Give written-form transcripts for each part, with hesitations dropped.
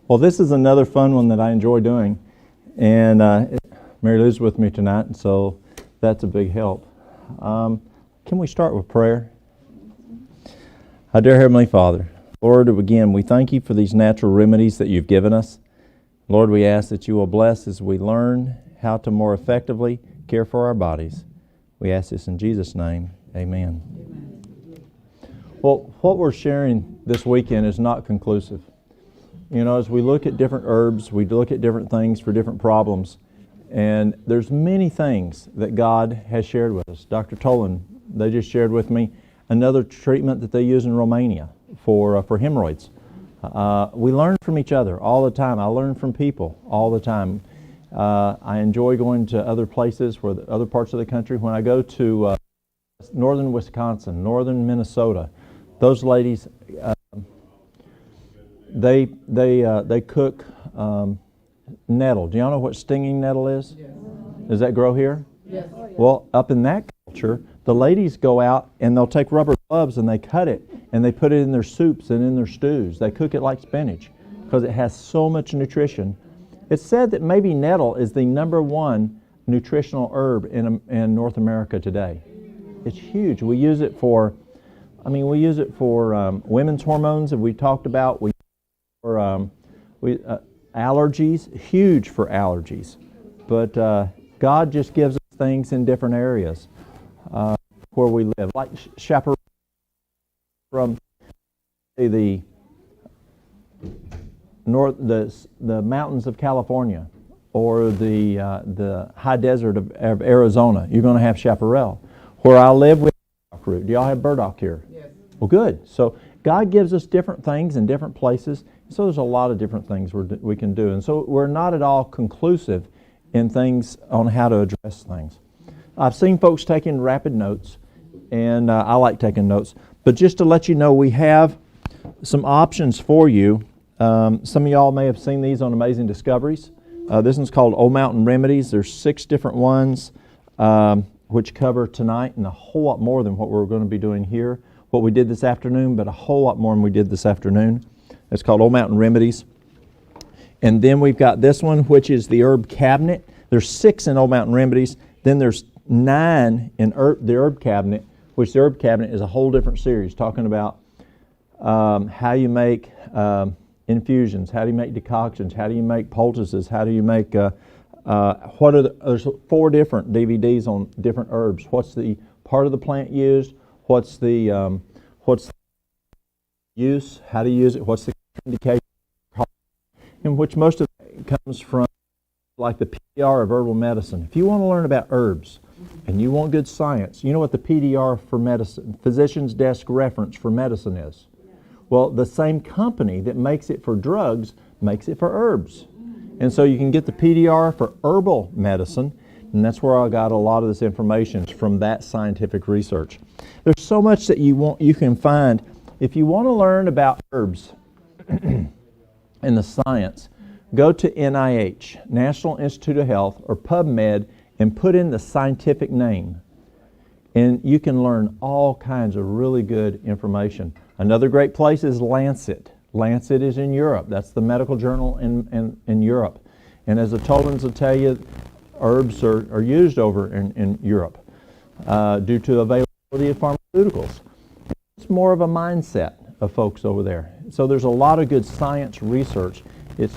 Well, this is another fun one that I enjoy doing, and Mary Lou's with me tonight, and so that's a big help. Can we start with prayer? Our dear Heavenly Father, Lord, again, we thank you for these natural remedies that you've given us. Lord, we ask that you will bless as we learn how to more effectively care for our bodies. We ask this in Jesus' name. Amen. Well, what we're sharing this weekend is not conclusive. You know, as we look at different herbs, we look at different things for different problems, and there's many things that God has shared with us. Dr. Tolan, they just shared with me another treatment that they use in Romania for hemorrhoids. We learn from each other all the time. I learn from people all the time. I enjoy going to other places, other parts of the country. When I go to northern Wisconsin, northern Minnesota, those ladies, they cook nettle. Do y'all know what stinging nettle is? Yes. Does that grow here? Yes. Well, up in that culture, the ladies go out and they'll take rubber gloves and they cut it and they put it in their soups and in their stews. They cook it like spinach because it has so much nutrition. It's said that maybe nettle is the #1 nutritional herb in North America today. It's huge. We use it for, women's hormones that we talked about. Allergies, huge for allergies. But God just gives us things in different areas where we live, like chaparral from the mountains of California or the high desert of Arizona. You're going to have chaparral. Where I live, with burdock root. Do y'all have burdock here? Yes. Well, good. So God gives us different things in different places. So there's a lot of different things we can do. And so we're not at all conclusive in things on how to address things. I've seen folks taking rapid notes, and I like taking notes. But just to let you know, we have some options for you. Some of y'all may have seen these on Amazing Discoveries. This one's called Old Mountain Remedies. There's 6 different ones which cover tonight and a whole lot more than what we're going to be doing here. What we did this afternoon, but a whole lot more than we did this afternoon. It's called Old Mountain Remedies. And then we've got this one, which is the Herb Cabinet. There's 6 in Old Mountain Remedies. Then there's 9 in the Herb Cabinet, which the Herb Cabinet is a whole different series, talking about how you make infusions, how do you make decoctions, how do you make poultices, how do you make, there's 4 different DVDs on different herbs. What's the part of the plant used? What's the use? How to use it? What's the indication? In which most of it comes from like the PDR of herbal medicine. If you want to learn about herbs and you want good science, you know what the PDR for medicine, Physician's Desk Reference for medicine is? Well, the same company that makes it for drugs makes it for herbs. And so you can get the PDR for herbal medicine, and that's where I got a lot of this information from that scientific research. There's so much that you can find. If you want to learn about herbs and the science, go to NIH, National Institute of Health, or PubMed, and put in the scientific name. And you can learn all kinds of really good information. Another great place is Lancet. Lancet is in Europe. That's the medical journal in Europe. And as the Tolans will tell you, herbs are used over in Europe due to availability of pharmaceuticals. It's more of a mindset of folks over there. So there's a lot of good science research. It's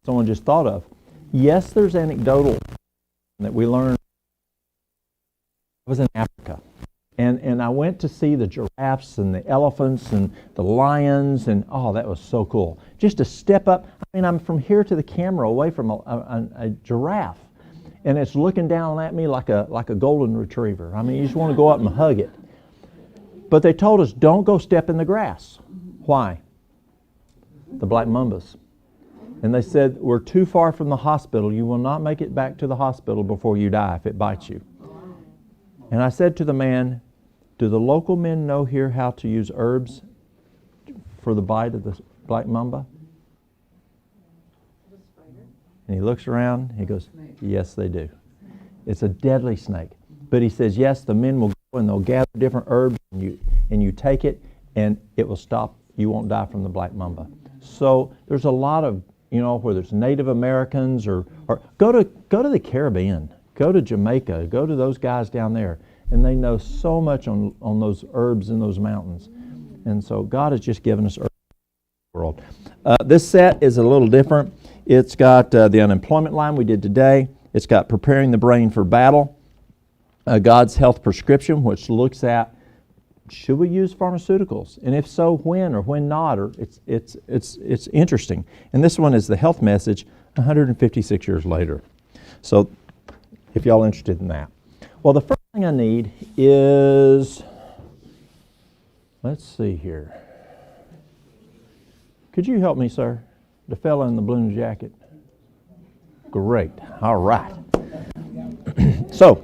someone just thought of. Yes, there's anecdotal that we learned. I was in Africa. And I went to see the giraffes and the elephants and the lions, and oh, that was so cool. Just to step up, I'm from here to the camera away from a giraffe, and it's looking down at me like a golden retriever. You just want to go up and hug it. But they told us, don't go step in the grass. Why? The black mambas. And they said, we're too far from the hospital. You will not make it back to the hospital before you die if it bites you. And I said to the man, do the local men know here how to use herbs for the bite of the black mamba? And he looks around, he goes, yes, they do. It's a deadly snake. But he says, yes, the men will go and they'll gather different herbs and you take it and it will stop you won't die from the black mamba. So there's a lot of, whether it's Native Americans or go to the Caribbean, go to Jamaica, go to those guys down there, and they know so much on those herbs in those mountains. And so God has just given us herbs in the world. This set is a little different. It's got the unemployment line we did today. It's got preparing the brain for battle, God's health prescription, which looks at should we use pharmaceuticals, and if so, when or when not. Or it's interesting. And this one is the health message 156 years later. So if y'all interested in that. Well, the first thing I need is, let's see here. Could you help me, sir? The fellow in the blue jacket. Great. All right. So,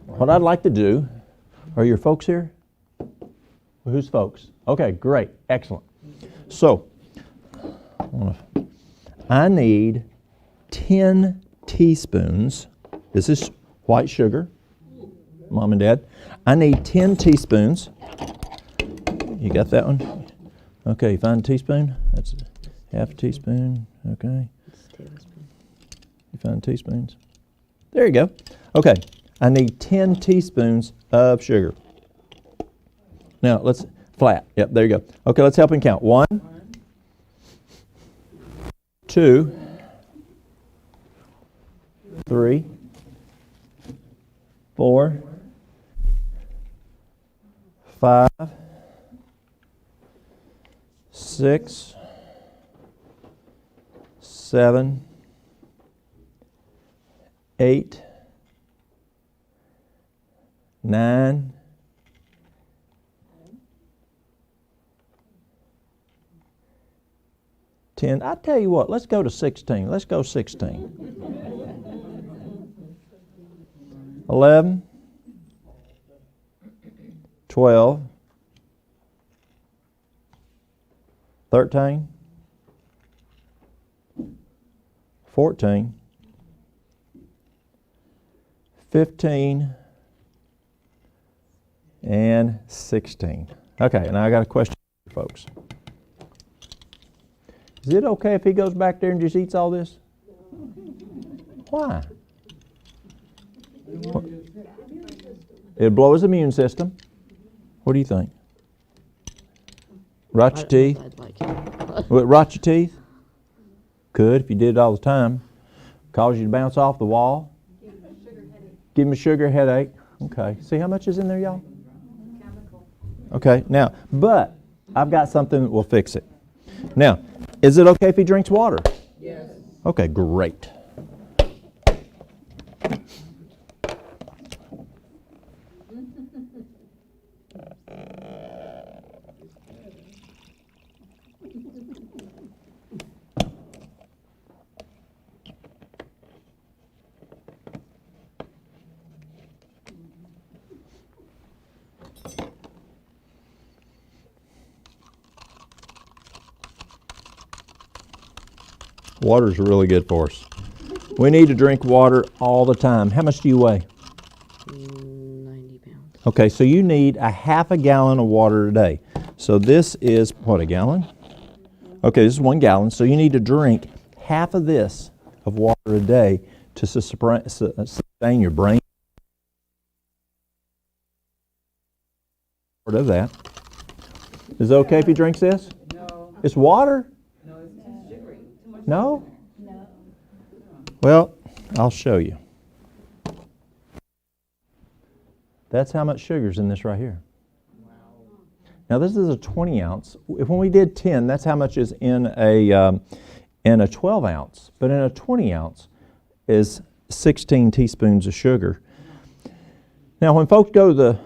what I'd like to do, are your folks here? Whose folks? Okay, great. Excellent. So, I need 10 teaspoons. This is white sugar, Mom and Dad. I need 10 teaspoons. You got that one? Okay, you find a teaspoon? That's half a teaspoon. Okay. You find teaspoons? There you go. Okay, I need 10 teaspoons of sugar. Now, let's, flat. Yep, there you go. Okay, let's help him count. 1, 2, 3, 4, 5, 6, 7, 8, 9, 10. I tell you what, let's go to 16. Let's go 16. 11, 12, 13, 14, 15, and 16. Okay, now I got a question for you folks. Is it okay if he goes back there and just eats all this? Why? It'll blow his immune system. What do you think? Rot your teeth? Would it rot your teeth? Could, if you did it all the time. Cause you to bounce off the wall. Give him a sugar headache. Okay. See how much is in there, y'all? Okay. Now, but I've got something that will fix it. Now, is it okay if he drinks water? Yes. Okay, great. Water's really good for us. We need to drink water all the time. How much do you weigh? 90 pounds. Okay, so you need a half a gallon of water a day. So this is, what, a gallon? Okay, this is 1 gallon. So you need to drink half of this of water a day to sustain your brain. Part of that. Is it okay if he drinks this? No. It's water? No, it's too sugary. Too much. No? No. Well, I'll show you. That's how much sugar's in this right here. Wow. Now this is a 20 ounce. When we did 10, that's how much is in a 12 ounce. But in a 20 ounce is 16 teaspoons of sugar. Now when folks go to the,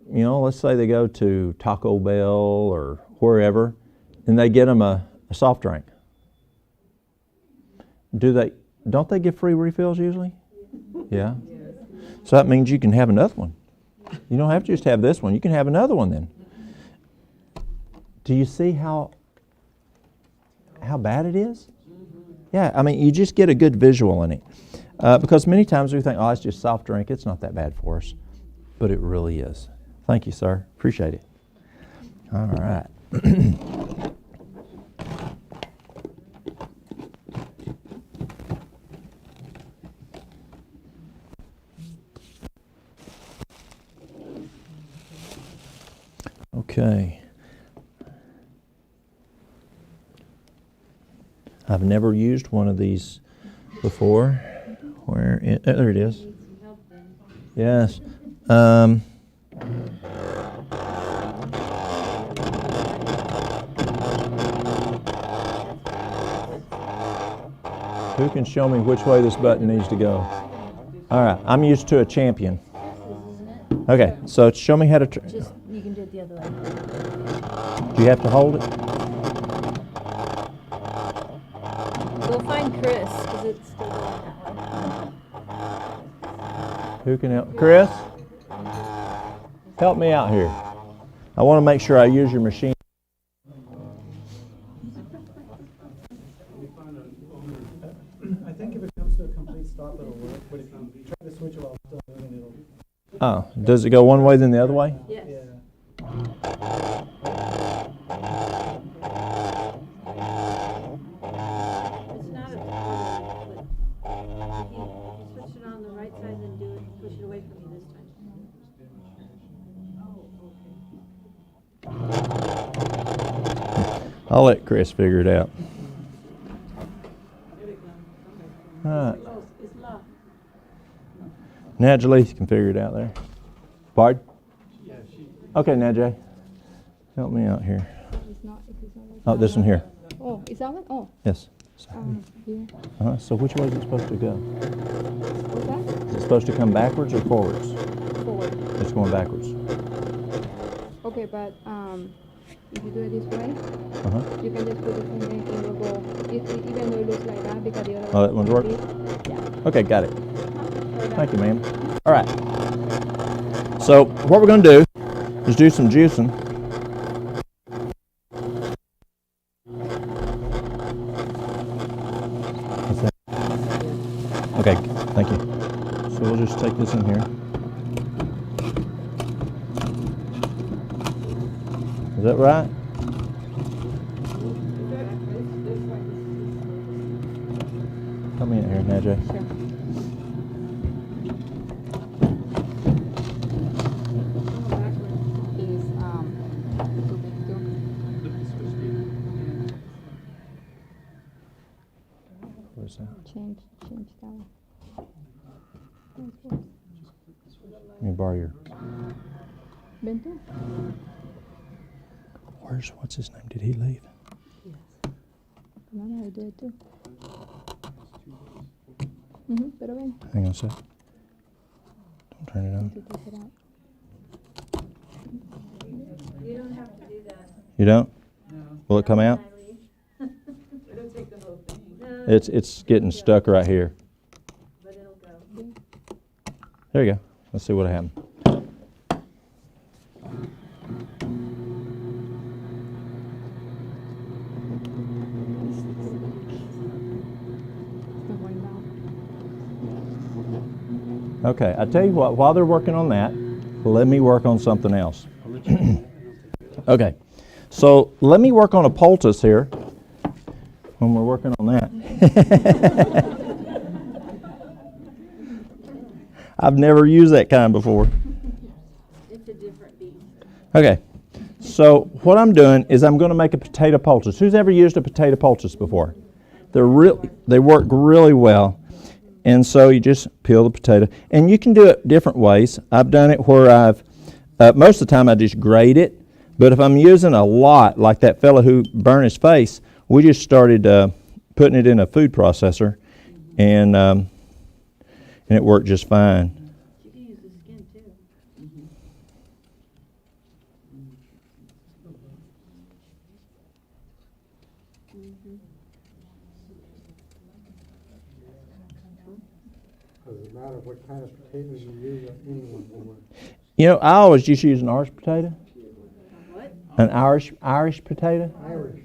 let's say they go to Taco Bell or wherever, and they get them a soft drink. Don't they get free refills usually? Yeah. So that means you can have another one. You don't have to just have this one. You can have another one then. Do you see how bad it is? Yeah, I mean, you just get a good visual in it. Because many times we think, oh, it's just soft drink. It's not that bad for us. But it really is. Thank you, sir. Appreciate it. All right. Okay. I've never used one of these before. There it is. Yes. Who can show me which way this button needs to go? All right, I'm used to a champion. Okay, so show me how to. Just, you can do it the other way. Do you have to hold it? Go find Chris, because it's still going that way. Who can help? Chris? Help me out here. I want to make sure I use your machine. I think if it comes to a complete stop, it'll work, but if you try to switch it while it's still moving, it'll... Oh, does it go one way then the other way? Yes. Yeah. It's not a problem, but you switch it on the right side and do it, push it away from you this time. I'll let Chris figure it out. All right. It's locked. Now Jalise can figure it out there. Pardon? Okay, now Jay. Help me out here. It's not, if it's not like Oh, this one here. Oh, is that one? Oh, Yes. here. So which way is it supposed to go? What's that? Is it supposed to come backwards or forwards? Forward. It's going backwards. Okay, but if you do it this way, Uh-huh. you can just put the finger and it will go, even though it looks like that, because the other Oh, that one's work? Yeah. Okay, got it. So Thank you, ma'am. All right. So what we're going to do is do some juicing. What's that? Okay, thank you. So we'll just take this in here. Is that right? Come in here, now, Jay. Sure. Is too big too. What is that? Change that one. Let me borrow your. Bento? What's his name? Did he leave? No, I do it too. Pero ven, Hang on a sec. Don't turn it on. to take it out. You don't have to do that. You don't? Will it come out? It'll take the whole thing. No, It's getting stuck right here. but it'll go. There you go. Let's see what happened. It's not going down. Okay, I tell you what, while they're working on that, let me work on something else. Okay, so let me work on a poultice here when we're working on that. I've never used that kind before. It's a different beast. Okay, so what I'm doing is I'm going to make a potato poultice. Who's ever used a potato poultice before? They work really well. And so you just peel the potato. And you can do it different ways. I've done it where most of the time I just grate it. But if I'm using a lot, like that fellow who burned his face, we just started putting it in a food processor. And it worked just fine. You can use the skin too. Does it matter what kind of potatoes you use, anyone will work. You know, I always just use an Irish potato. What? An Irish potato. Irish.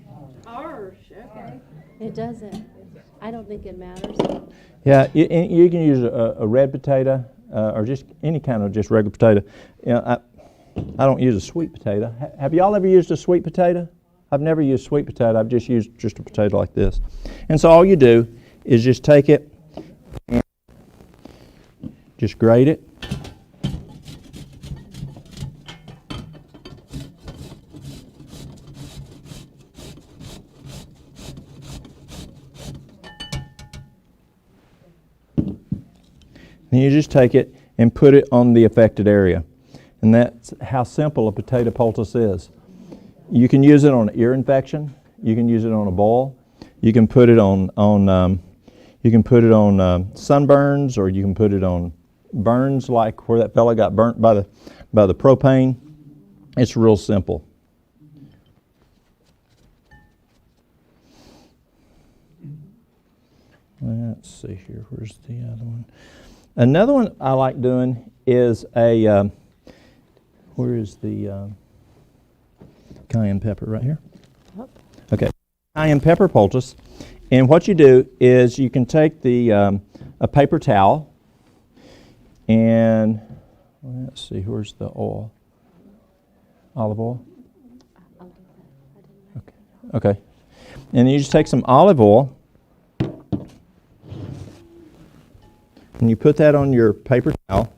Harsh, okay. It doesn't. I don't think it matters. Yeah, you can use a red potato or just any kind of just regular potato. You know, I don't use a sweet potato. Have y'all ever used a sweet potato? I've never used sweet potato. I've just used just a potato like this. And so all you do is just take it and just grate it. And you just take it and put it on the affected area. And that's how simple a potato poultice is. You can use it on ear infection. You can use it on a boil. You can put it on sunburns, or you can put it on burns like where that fella got burnt by the propane. It's real simple. Let's see here. Where's the other one? Another one I like doing is a, where is the cayenne pepper? Right here? Okay, cayenne pepper poultice. And what you do is you can take a paper towel and, let's see, where's the oil? Olive oil? Okay. And you just take some olive oil and you put that on your paper towel.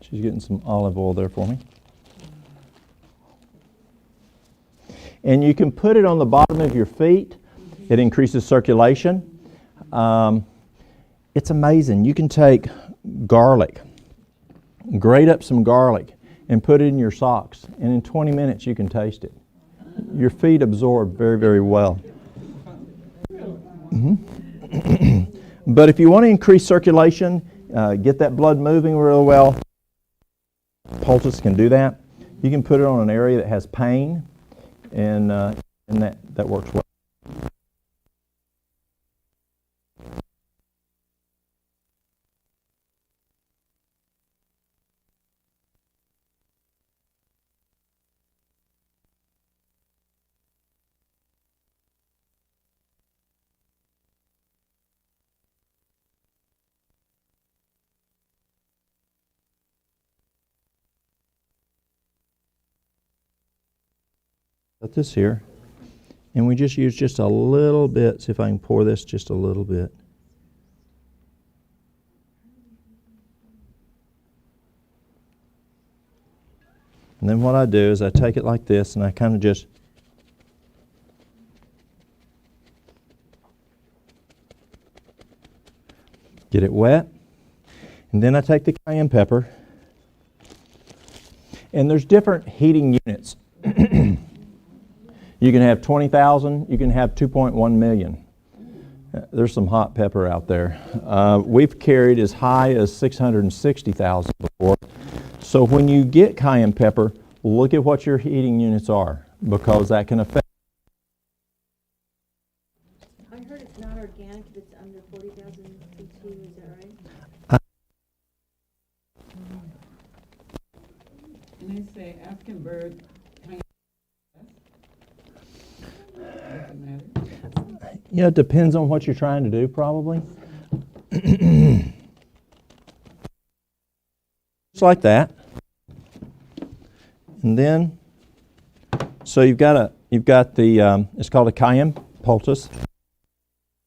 She's getting some olive oil there for me. And you can put it on the bottom of your feet. It increases circulation. It's amazing. You can take garlic, grate up some garlic, and put it in your socks. And in 20 minutes you can taste it. Your feet absorb very, very well. But if you want to increase circulation, get that blood moving real well, Poultice can do that. You can put it on an area that has pain, and that works well. Put this here, and we just use just a little bit. See if I can pour this just a little bit. And then what I do is I take it like this, and I kind of just get it wet. And then I take the cayenne pepper, and there's different heating units. You can have 20,000, you can have 2.1 million. There's some hot pepper out there. We've carried as high as 660,000 before. So when you get cayenne pepper, look at what your heating units are, because that can affect. I heard it's not organic if it's under 40,000 BTU, is that right? And they say African bird. Yeah, it depends on what you're trying to do, probably. Just like that. And then, so you've got the, it's called a cayenne poultice. Put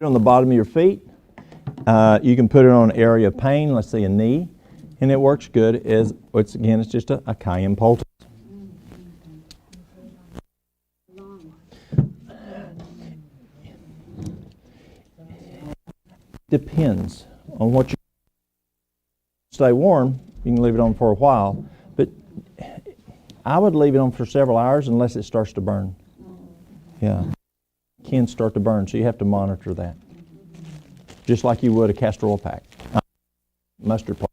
it on the bottom of your feet. You can put it on an area of pain, let's say a knee, and it works good. It's just a cayenne poultice. Depends on what you stay warm. You can leave it on for a while, but I would leave it on for several hours unless it starts to burn. Yeah, it can start to burn, so you have to monitor that, just like you would a castor oil pack, mustard pack.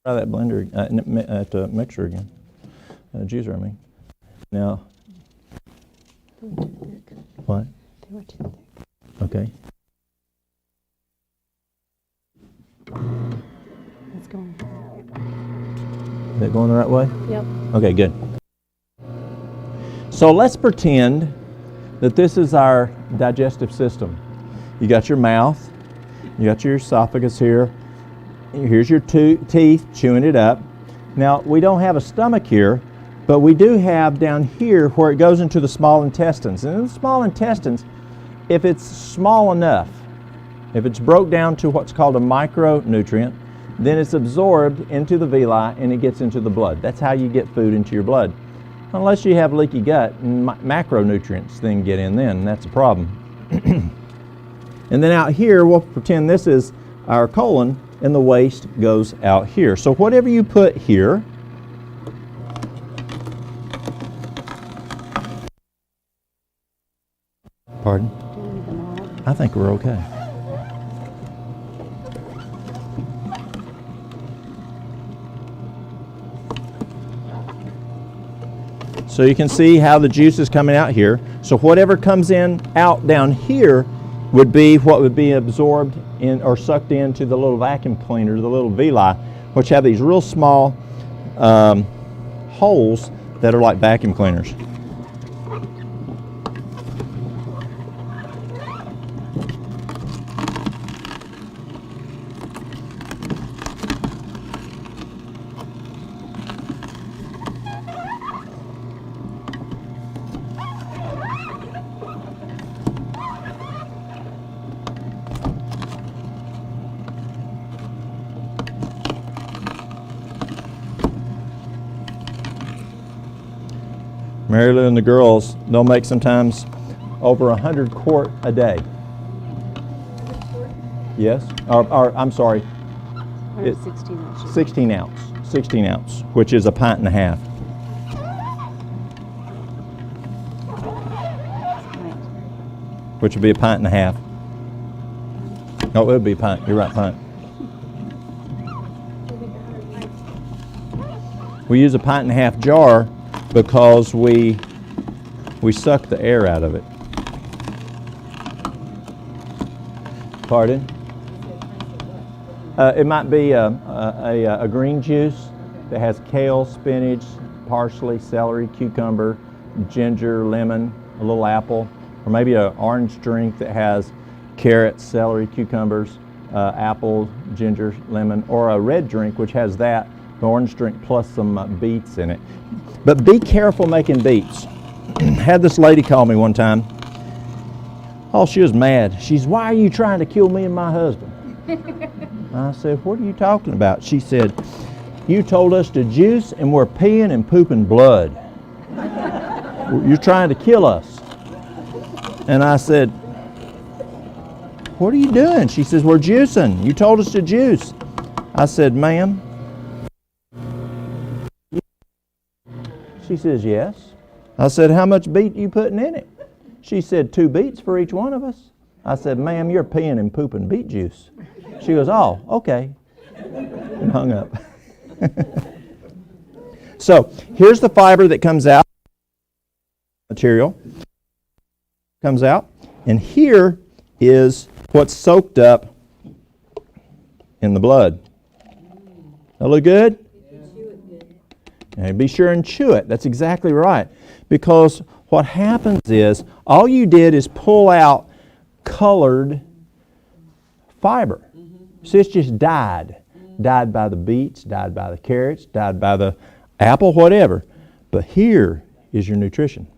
Try that blender, that mixer again, juicer. I mean, now. What? They were too thick. Okay. It's going. Is that going the right way? Yep. Okay, good. So let's pretend that this is our digestive system. You got your mouth, you got your esophagus here, here's your teeth chewing it up. Now, we don't have a stomach here, but we do have down here where it goes into the small intestines. And in the small intestines, if it's small enough, if it's broke down to what's called a micronutrient, then it's absorbed into the villi and it gets into the blood. That's how you get food into your blood. Unless you have leaky gut, and macronutrients then get in then, and that's a problem. And then out here, we'll pretend this is our colon, and the waste goes out here. So whatever you put here, pardon? I think we're okay. So you can see how the juice is coming out here. So whatever comes in out down here would be what would be absorbed in or sucked into the little vacuum cleaners, the little villi, which have these real small holes that are like vacuum cleaners. Mary Lou and the girls, they'll make sometimes over 100 quart a day. Yes? Or I'm sorry. Or 16 ounces. 16 ounce. 16 ounce, which is a pint and a half. Which would be a pint and a half. Oh, it would be a pint. You're right, pint. We use a pint and a half jar because we suck the air out of it. Pardon? It might be a green juice that has kale, spinach, parsley, celery, cucumber, ginger, lemon, a little apple, or maybe an orange drink that has carrots, celery, cucumbers, apple, ginger, lemon, or a red drink which has that, the orange drink plus some beets in it. But be careful making beets. Had this lady call me one time. Oh, she was mad. She's, why are you trying to kill me and my husband? I said, what are you talking about? She said, you told us to juice and we're peeing and pooping blood. You're trying to kill us. And I said, what are you doing? She says, we're juicing. You told us to juice. I said, ma'am. She says, yes. I said, how much beet are you putting in it? She said, 2 beets for each one of us. I said, ma'am, you're peeing and pooping beet juice. She goes, oh, okay. And hung up. So here's the fiber that comes out. Material comes out. And here is what's soaked up in the blood. That look good? And be sure and chew it. That's exactly right. Because what happens is, all you did is pull out colored fiber. So it's just dyed. Dyed by the beets, dyed by the carrots, dyed by the apple, whatever. But here is your nutrition.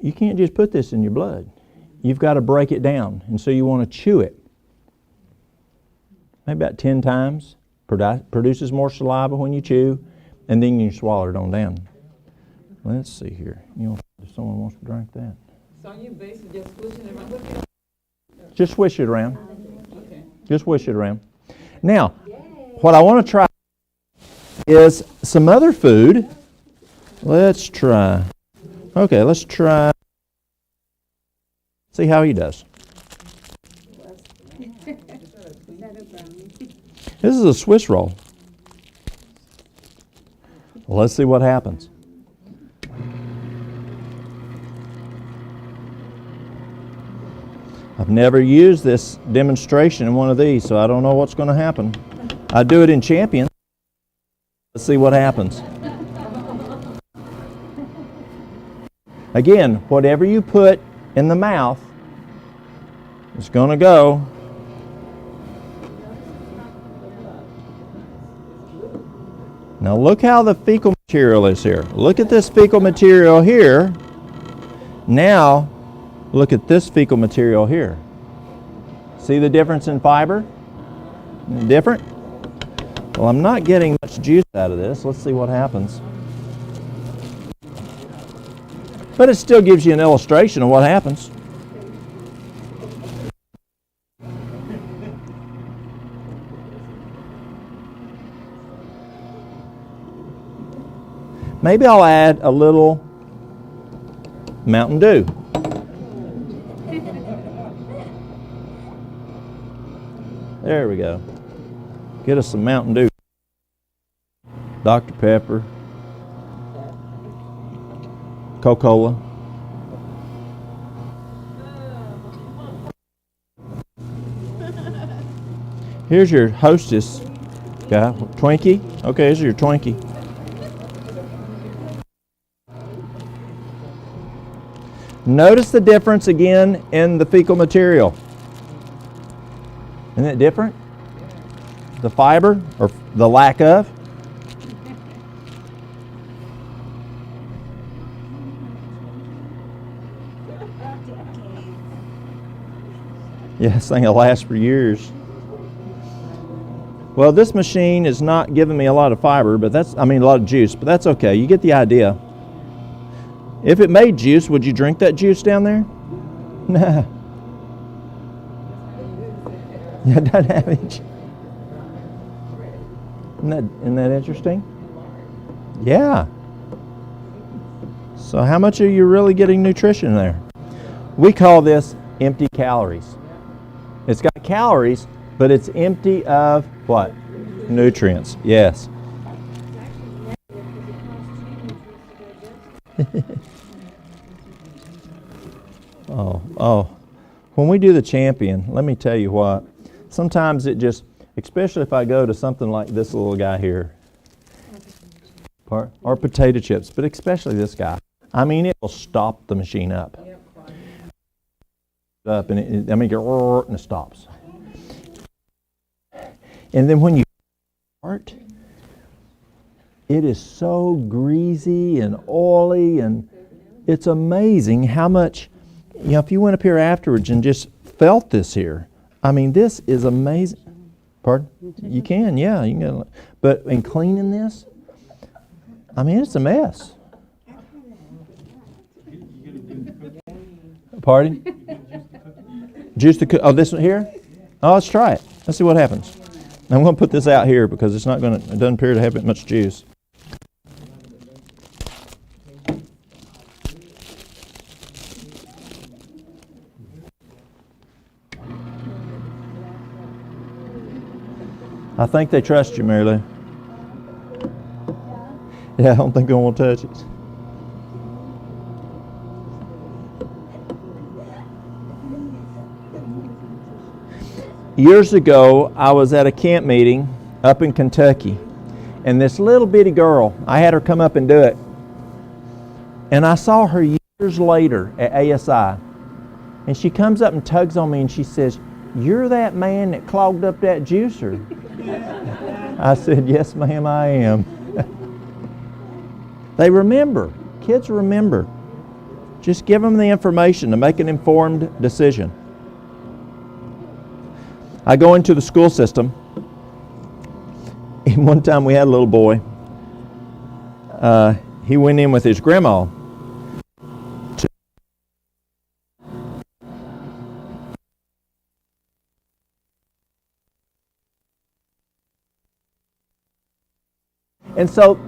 You can't just put this in your blood. You've got to break it down. And so you want to chew it. Maybe about 10 times. Produces more saliva when you chew, and then you swallow it on down. Let's see here. You know, if someone wants to drink that. So you basically just pushing it around? Just swish it around. Okay. Just swish it around. Now, what I want to try is some other food. Let's try. Okay, let's try. See how he does. This is a Swiss roll. Let's see what happens. I've never used this demonstration in one of these, so I don't know what's going to happen. I do it in Champion. Let's see what happens. Again, whatever you put in the mouth is going to go. Now look how the fecal material is here. Look at this fecal material here. Now look at this fecal material here. See the difference in fiber? Different? Well, I'm not getting much juice out of this. Let's see what happens. But it still gives you an illustration of what happens. Maybe I'll add a little Mountain Dew. There we go. Get us some Mountain Dew. Dr. Pepper. Coca-Cola. Here's your Hostess guy. Twinkie. Okay, here's your Twinkie. Notice the difference again in the fecal material. Isn't it different? The fiber, or the lack of? Yeah, this thing will last for years. Well, this machine is not giving me a lot of fiber, but a lot of juice, but that's okay. You get the idea. If it made juice, would you drink that juice down there? Nah. Yeah, it doesn't have any juice. Isn't that interesting? Yeah. So how much are you really getting nutrition there? We call this empty calories. It's got calories, but it's empty of what? Nutrients. Yes. Oh. When we do the champion, let me tell you what. Sometimes it just, especially if I go to something like this little guy here, or potato chips, but especially this guy. I mean, it will stop the machine up. And it stops. And then when you start, it is so greasy and oily, and it's amazing how much, if you went up here afterwards and just felt this here, I mean, this is amazing. Pardon? You can, yeah. You can get, but in cleaning this, I mean, it's a mess. Pardon? Juice to cook. Oh, this one here? Oh, let's try it. Let's see what happens. I'm going to put this out here because it doesn't appear to have much juice. I think they trust you, Mary Lou. Yeah, I don't think they want to touch it. Years ago, I was at a camp meeting up in Kentucky, and this little bitty girl, I had her come up and do it. And I saw her years later at ASI, and she comes up and tugs on me and she says, "You're that man that clogged up that juicer." I said, "Yes, ma'am, I am." They remember. Kids remember. Just give them the information to make an informed decision. I go into the school system, and one time we had a little boy. He went in with his grandma. And so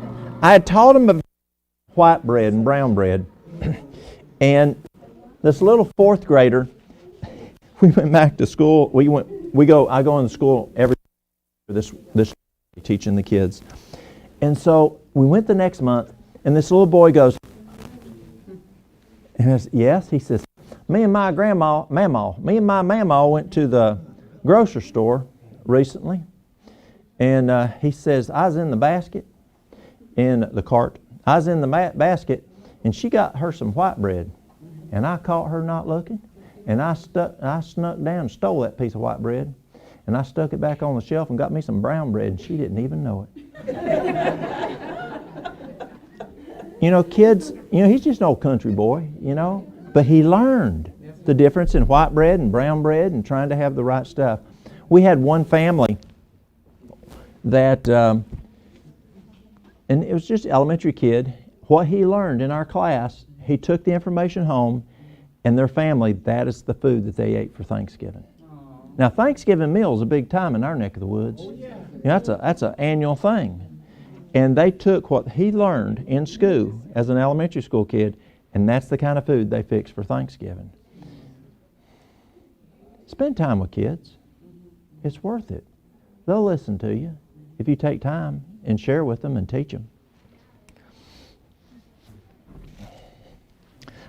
I had taught him about white bread and brown bread. And this little fourth grader, we went back to school. I go into school every this teaching the kids. And so we went the next month, and this little boy goes, and I said, "Yes." He says, me and my mama went to the grocery store recently, and he says, I was in the basket, in the cart. I was in the basket, and she got her some white bread, and I caught her not looking, and I snuck down and stole that piece of white bread, and I stuck it back on the shelf and got me some brown bread, and she didn't even know it. You know, kids, you know, he's just an old country boy, you know, but he learned the difference in white bread and brown bread and trying to have the right stuff. We had one family that, and it was just an elementary kid. What he learned in our class, he took the information home, and their family, that is the food that they ate for Thanksgiving. Now, Thanksgiving meal is a big time in our neck of the woods. You know, that's an annual thing. And they took what he learned in school as an elementary school kid, and that's the kind of food they fixed for Thanksgiving. Spend time with kids. It's worth it. They'll listen to you if you take time and share with them and teach them.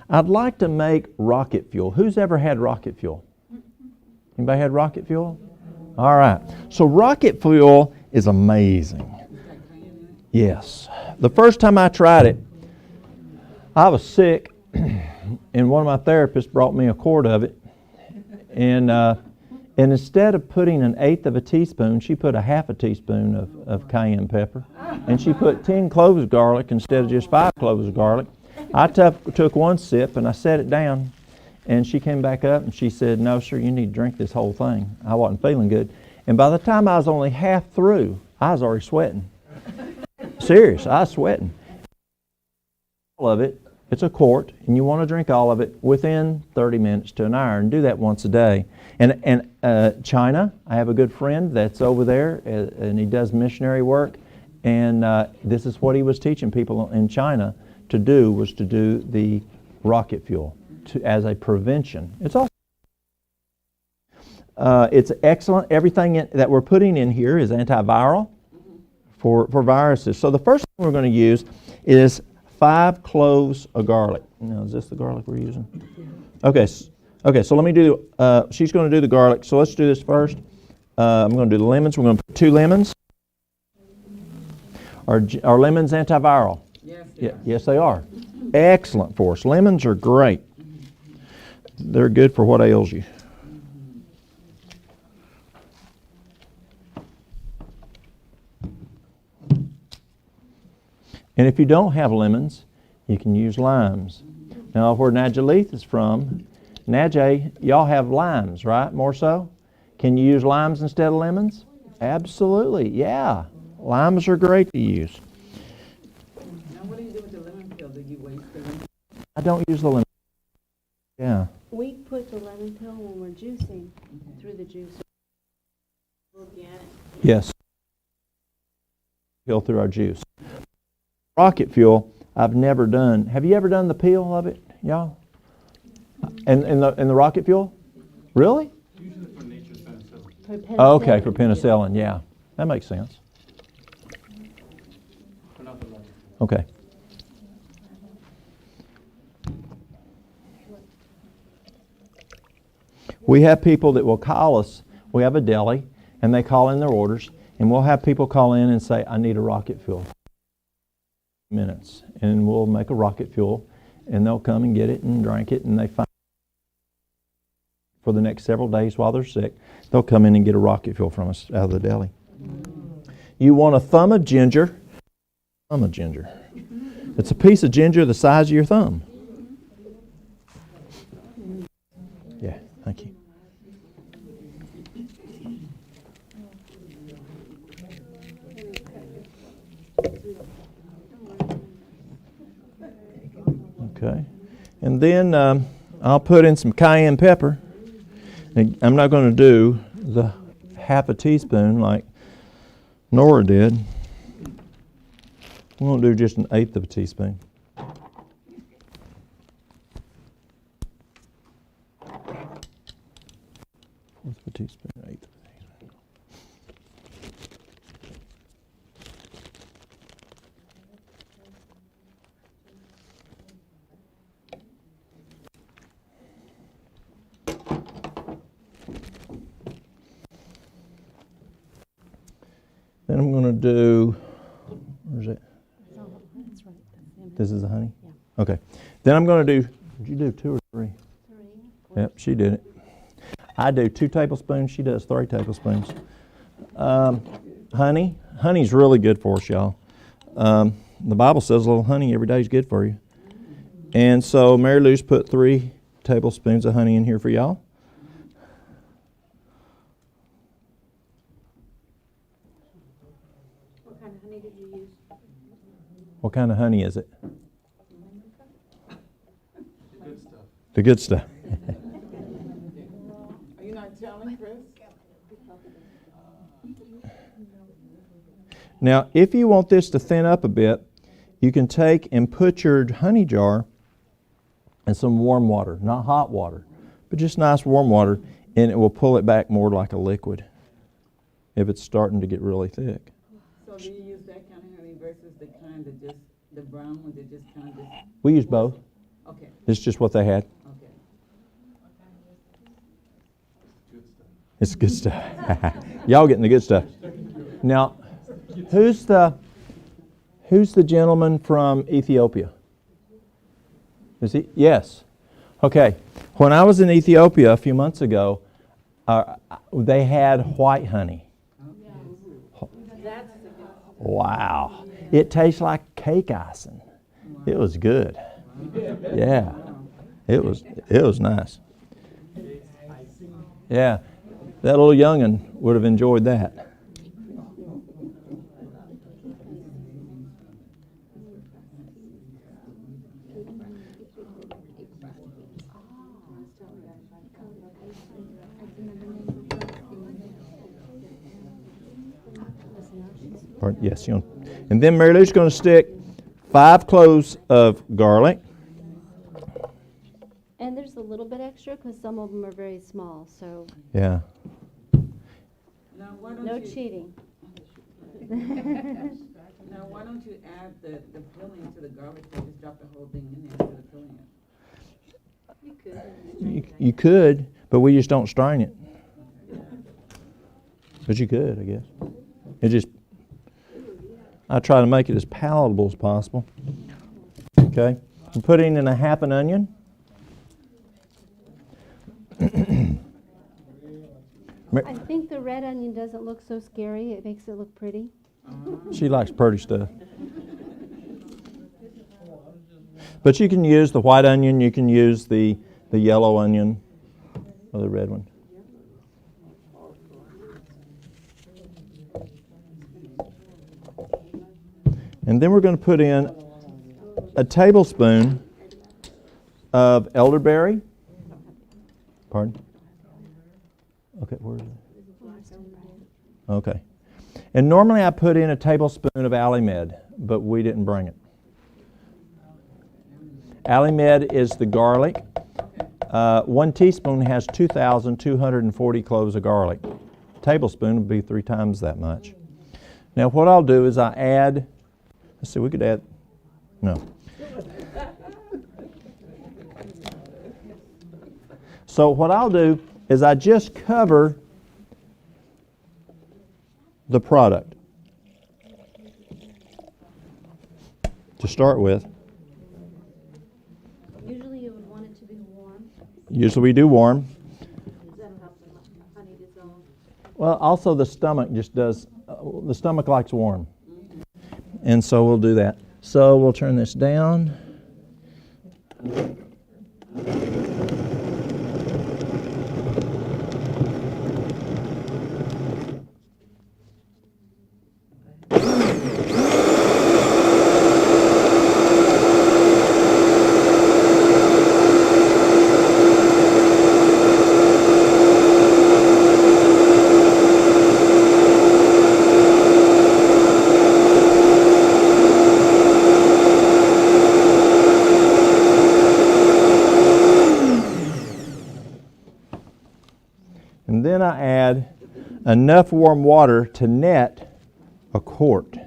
I'd like to make rocket fuel. Who's ever had rocket fuel? Anybody had rocket fuel? All right. So rocket fuel is amazing. Yes. The first time I tried it, I was sick, and one of my therapists brought me a quart of it. And instead of putting 1/8 of a teaspoon, she put 1/2 teaspoon of cayenne pepper. And she put 10 cloves of garlic instead of just 5 cloves of garlic. I took one sip and I set it down. And she came back up and she said, "No, sir, you need to drink this whole thing." I wasn't feeling good. And by the time I was only half through, I was already sweating. Serious, I was sweating. All of it, it's a quart, and you want to drink all of it within 30 minutes to an hour, and do that once a day. And China, I have a good friend that's over there, and he does missionary work, and this is what he was teaching people in China to do, was to do the rocket fuel as a prevention. It's also it's excellent. Everything that we're putting in here is antiviral for viruses. So the first thing we're going to use is 5 cloves of garlic. Now, is this the garlic we're using? Okay. Okay. So let me do. She's going to do the garlic. So let's do this first. I'm going to do the lemons. We're going to put 2 lemons. Are lemons antiviral? Yes. Yes, they are. Excellent for us. Lemons are great. They're good for what ails you. And if you don't have lemons, you can use limes. Now, where Najaleith is from, Najay, y'all have limes, right? More so? Can you use limes instead of lemons? Absolutely, yeah. Limes are great to use. Now, what do you do with the lemon peel? Do you waste the lemon? I don't use the lemon. Yeah. We put the lemon peel when we're juicing through the juicer. Organic. Yes. Peel through our juice. Rocket fuel, I've never done. Have you ever done the peel of it, y'all? And the rocket fuel? Really? Usually for nature's penicillin. For penicillin. Okay, for penicillin, yeah. That makes sense. For not the lemon. Okay. We have people that will call us. We have a deli, and they call in their orders, and we'll have people call in and say, "I need a rocket fuel." Minutes, and we'll make a rocket fuel, and they'll come and get it and drink it, and they find for the next several days while they're sick, they'll come in and get a rocket fuel from us out of the deli. You want a thumb of ginger. Thumb of ginger. It's a piece of ginger the size of your thumb. Yeah, thank you. Okay, and then I'll put in some cayenne pepper. And I'm not going to do the 1/2 teaspoon like Nora did. I'm going to do just 1/8 of a teaspoon. 1/4 of a teaspoon, 1/8 of a teaspoon. Then I'm going to do, where's it? Oh, that's right. This is the honey? Yeah. Okay. Then I'm going to do, did you do 2 or 3? 3. Yep, she did it. I do 2 tablespoons. She does 3 tablespoons. Honey. Honey's really good for us, y'all. The Bible says a little honey every day is good for you. And so Mary Lou's put 3 tablespoons of honey in here for y'all. What kind of honey did you use? What kind of honey is it? The good stuff. Are you not telling, Chris? Now, if you want this to thin up a bit, you can take and put your honey jar in some warm water, not hot water, but just nice warm water, and it will pull it back more like a liquid if it's starting to get really thick. So do you use that kind of honey versus the kind that just, the brown one that just kind of just, We use both. okay, It's just what they had. okay. It's good stuff. Y'all getting the good stuff. Now, who's the gentleman from Ethiopia? Is he? Yes. Okay. When I was in Ethiopia a few months ago, they had white honey. That's the good. Wow. It tastes like cake icing. It was good. Yeah. It was nice. Yeah. That little young'un would have enjoyed that. Yes, and then Mary Lou's going to stick 5 cloves of garlic. And there's a little bit extra because some of them are very small, so Yeah. Now, why don't no you, cheating. now, why don't you add the filling to the garlic, so just drop the whole thing in there instead of filling it? You could. You could, but we just don't strain it. But you could, I guess. I try to make it as palatable as possible. Okay. I'm putting in a half an onion. I think the red onion doesn't look so scary. It makes it look pretty. She likes pretty stuff. But you can use the white onion, you can use the yellow onion, or the red one. And then we're going to put in a tablespoon of elderberry. Pardon? Okay, where is it? Okay. And normally I put in a tablespoon of Alimed, but we didn't bring it. Alimed is the garlic. 1 teaspoon has 2,240 cloves of garlic. A tablespoon would be 3 times that much. Now what I'll do is I add, let's see, we could add, no. So what I'll do is I just cover the product to start with. Usually you would want it to be warm. Usually we do warm. That'll help the honey dissolve. Well, also the stomach just does, the stomach likes warm. And so we'll do that. So we'll turn this down. And then I add enough warm water to net a quart.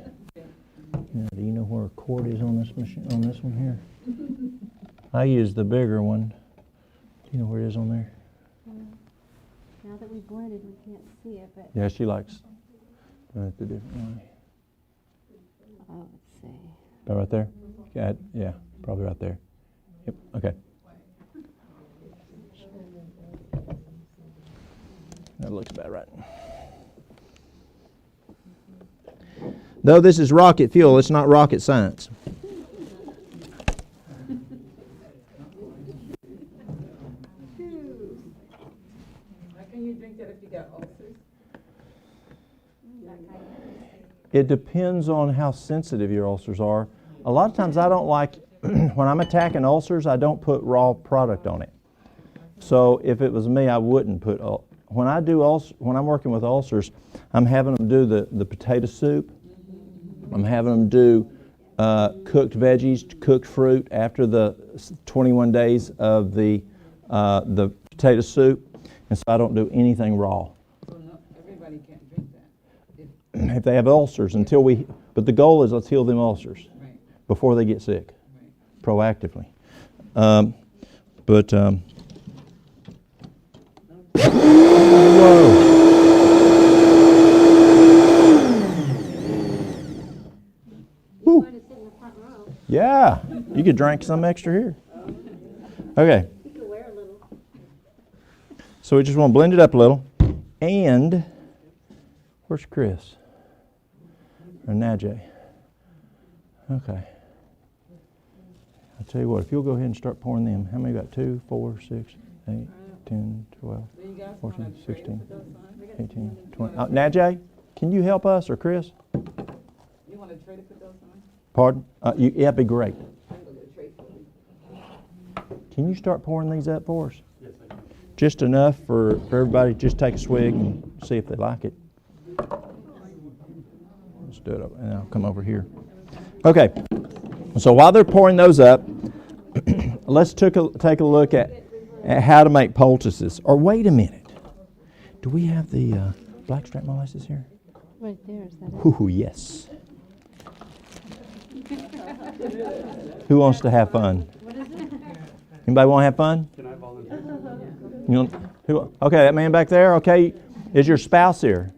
Now, do you know where a quart is on this machine, on this one here? I use the bigger one. Do you know where it is on there? Now that we blended, we can't see it, but Yeah, she likes doing it the different way. let's see. Right there? Yeah. Probably right there. Yep, okay. That looks about right. Though this is rocket fuel, it's not rocket science. How can you drink that if you got ulcers? It depends on how sensitive your ulcers are. A lot of times I don't like, when I'm attacking ulcers, I don't put raw product on it. So if it was me, I wouldn't put, when I'm working with ulcers, I'm having them do the potato soup. I'm having them do cooked veggies, cooked fruit after the 21 days of the potato soup. And so I don't do anything raw. So no, everybody can't drink that. If they have ulcers, but the goal is let's heal them ulcers Right, before they get sick, right. proactively. Whoa. You want to sit in the front row. Yeah, you could drink some extra here. Okay, You could wear a little. so we just want to blend it up a little. And where's Chris? Or Najee? Okay. I'll tell you what, if you'll go ahead and start pouring them. How many you got? 2, 4, 6, 8, 10, 12, Do you guys 14, want to pray 16, to put those on? 18, 20. Najee, can you help us, or Chris? You want a tray to put those on? Pardon? Yeah, it'd be great. I can go get a tray for you. Can you start pouring these up for us? Just enough for everybody to just take a swig and see if they like it. Let's do it, and I'll come over here. Okay, so while they're pouring those up, let's take a look at how to make poultices. Or wait a minute, do we have the Blackstrap molasses here? Right there, is that it? Ooh, yes. Who wants to have fun? Anybody want to have fun? Can I volunteer? You know, okay, that man back there, okay. Is your spouse here?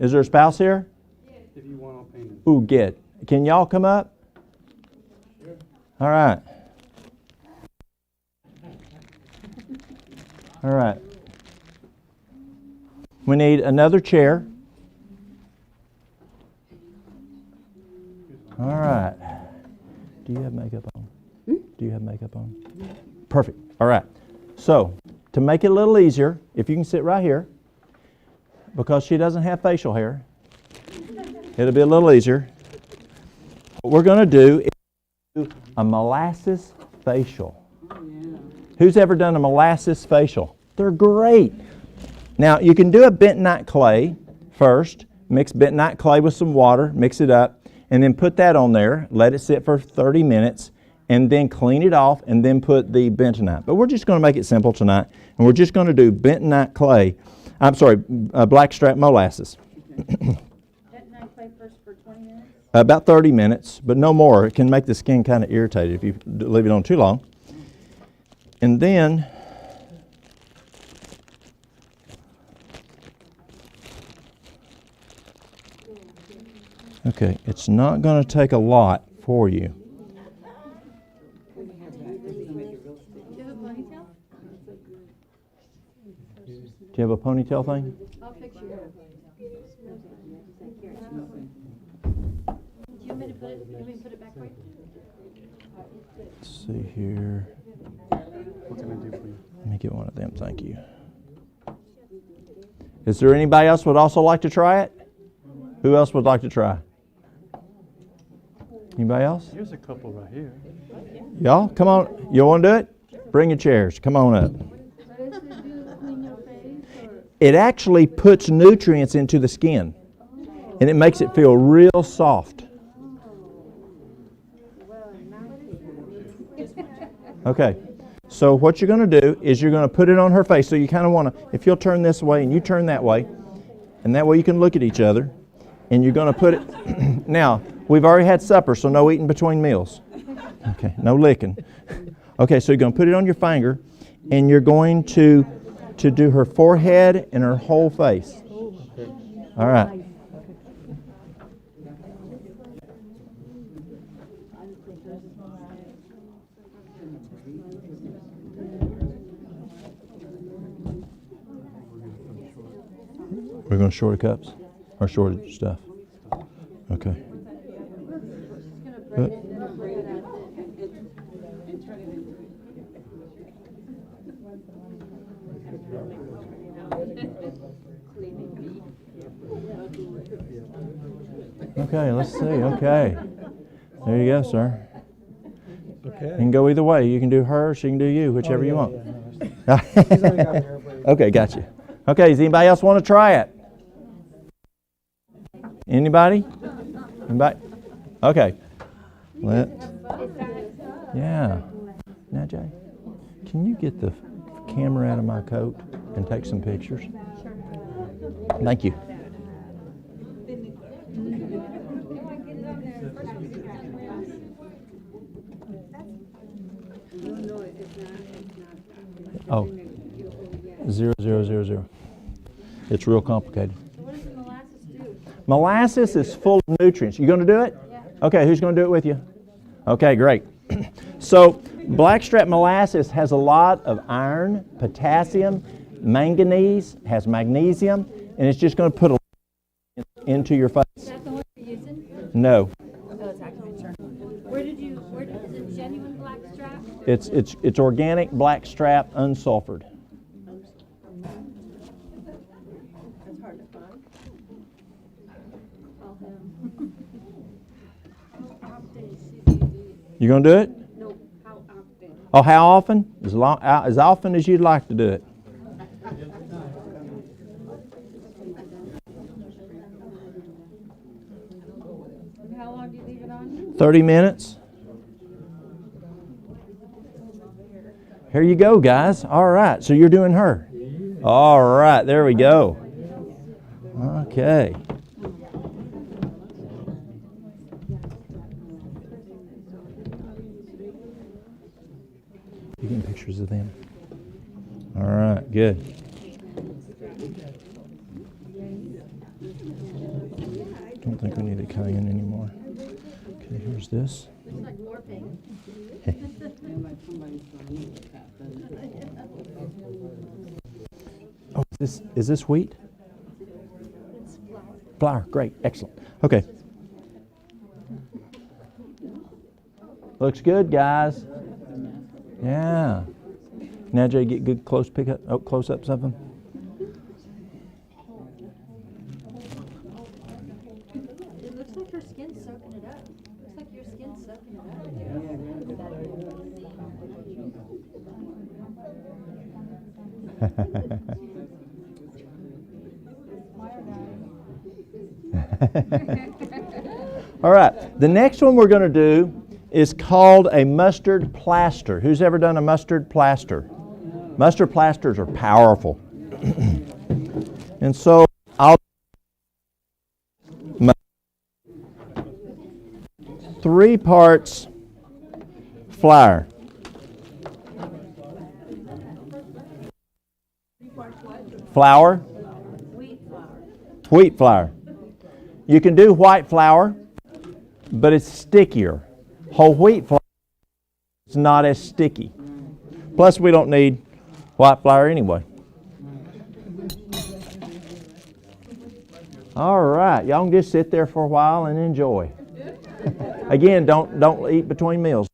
Is there a spouse here? If you want, I'll paint it. Ooh, get. Can y'all come up? All right. All right. We need another chair. All right. Do you have makeup on? Do you have makeup on? Perfect. All right. So, to make it a little easier, if you can sit right here, because she doesn't have facial hair, it'll be a little easier. What we're going to do is do a molasses facial. Who's ever done a molasses facial? They're great. Now, you can do a bentonite clay first. Mix bentonite clay with some water, mix it up, and then put that on there, let it sit for 30 minutes, and then clean it off, and then put the bentonite. But we're just going to make it simple tonight, and we're just going to do bentonite clay. Blackstrap molasses. Bentonite clay first for 20 minutes? About 30 minutes, but no more. It can make the skin kind of irritated if you leave it on too long. And then okay, it's not going to take a lot for you. We can have that. This is gonna make it real sticky. Do you have a ponytail? Do you have a ponytail thing? I'll fix your hair. Do you want me to put it back for you? Let's see here. What can I do for you? Let me get one of them, thank you. Is there anybody else would also like to try it? Who else would like to try? Anybody else? Here's a couple right here. Y'all, come on. You want to do it? Bring your chairs. Come on up. It actually puts nutrients into the skin, and it makes it feel real soft. Okay, so what you're going to do is you're going to put it on her face. So you kind of want to, if you'll turn this way and you turn that way, and that way you can look at each other, and you're going to put it, now, we've already had supper, so no eating between meals. Okay, no licking. Okay, so you're going to put it on your finger, and you're going to do her forehead and her whole face. All right. We're going to short cups or short stuff. Okay. Okay, let's see. Okay. There you go, sir. Okay. You can go either way. You can do her, she can do you, whichever you want. She's already got hair braid. Okay, gotcha. Okay, does anybody else want to try it? Anybody? Anybody? Okay. Yeah. Now, Jay, can you get the camera out of my coat and take some pictures? Thank you. Oh, 0, 0, 0, 0. It's real complicated. What does the molasses do? Molasses is full of nutrients. You going to do it? Yeah. Okay, who's going to do it with you? Okay, great. So, Blackstrap molasses has a lot of iron, potassium, manganese, has magnesium, and it's just going to put a into your face. Is that the one you're using? No, Oh, it's acupuncture. Is it genuine blackstrap? it's organic Blackstrap unsulfured. That's hard to find. Call him. How often is CCLI? You going to do it? No, how often? Oh, how often? As often as you'd like to do it. How long do you leave it on? 30 minutes. Here you go, guys. All right, so you're doing her. All right, there we go. Okay. You getting pictures of them? All right, good. Don't think we need the cayenne anymore. Okay, here's this. Looks like morphine. Oh, is this wheat? It's flour. Flour, great, excellent. Okay. Looks good, guys. Yeah. Now, Jay, get good close close-ups of them. It looks like her skin's soaking it up. Looks like your skin's soaking it up. All right, the next one we're going to do is called a mustard plaster. Who's ever done a mustard plaster? Mustard plasters are powerful. And so I'll 3 parts flour. Flour. Wheat flour. You can do white flour, but it's stickier. Whole wheat flour is not as sticky. Plus, we don't need white flour anyway. All right, y'all can just sit there for a while and enjoy. Again, don't eat between meals.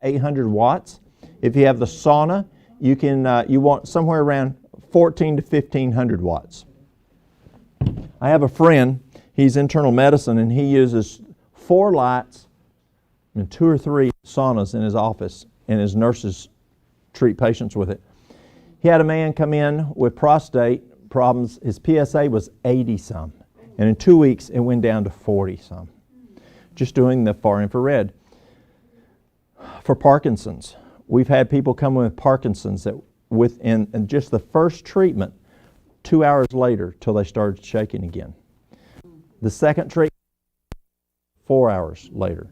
800 watts. If you have the sauna, you want somewhere around 14 to 1500 watts. I have a friend, he's internal medicine, and he uses 4 lights and 2 or 3 saunas in his office, and his nurses treat patients with it. He had a man come in with prostate problems. His PSA was 80 some, and in 2 weeks it went down to 40 some, just doing the far infrared. For Parkinson's, we've had people come in with Parkinson's that within just the first treatment, 2 hours later till they started shaking again. The second treatment, 4 hours later.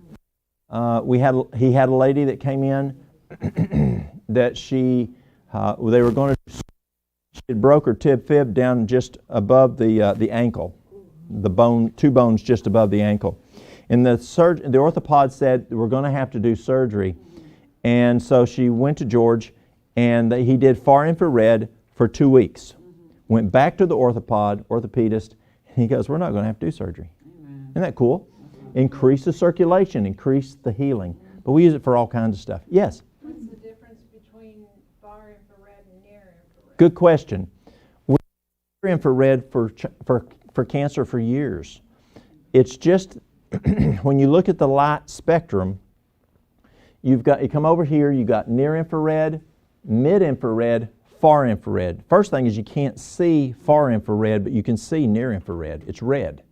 He had a lady that came in that they were going to, she had broke her tib fib down just above the ankle, the bone, 2 bones just above the ankle. And the orthopod said, we're going to have to do surgery. And so she went to George, and he did far infrared for 2 weeks. Went back to the orthopedist, and he goes, we're not going to have to do surgery. Amen. Isn't that cool? Increase the circulation, increase the healing. But we use it for all kinds of stuff. Yes? What's the difference between far infrared and near infrared? Good question. We use infrared for cancer for years. It's just, when you look at the light spectrum, you come over here, you've got near infrared, mid infrared, far infrared. First thing is you can't see far infrared, but you can see near infrared. It's red.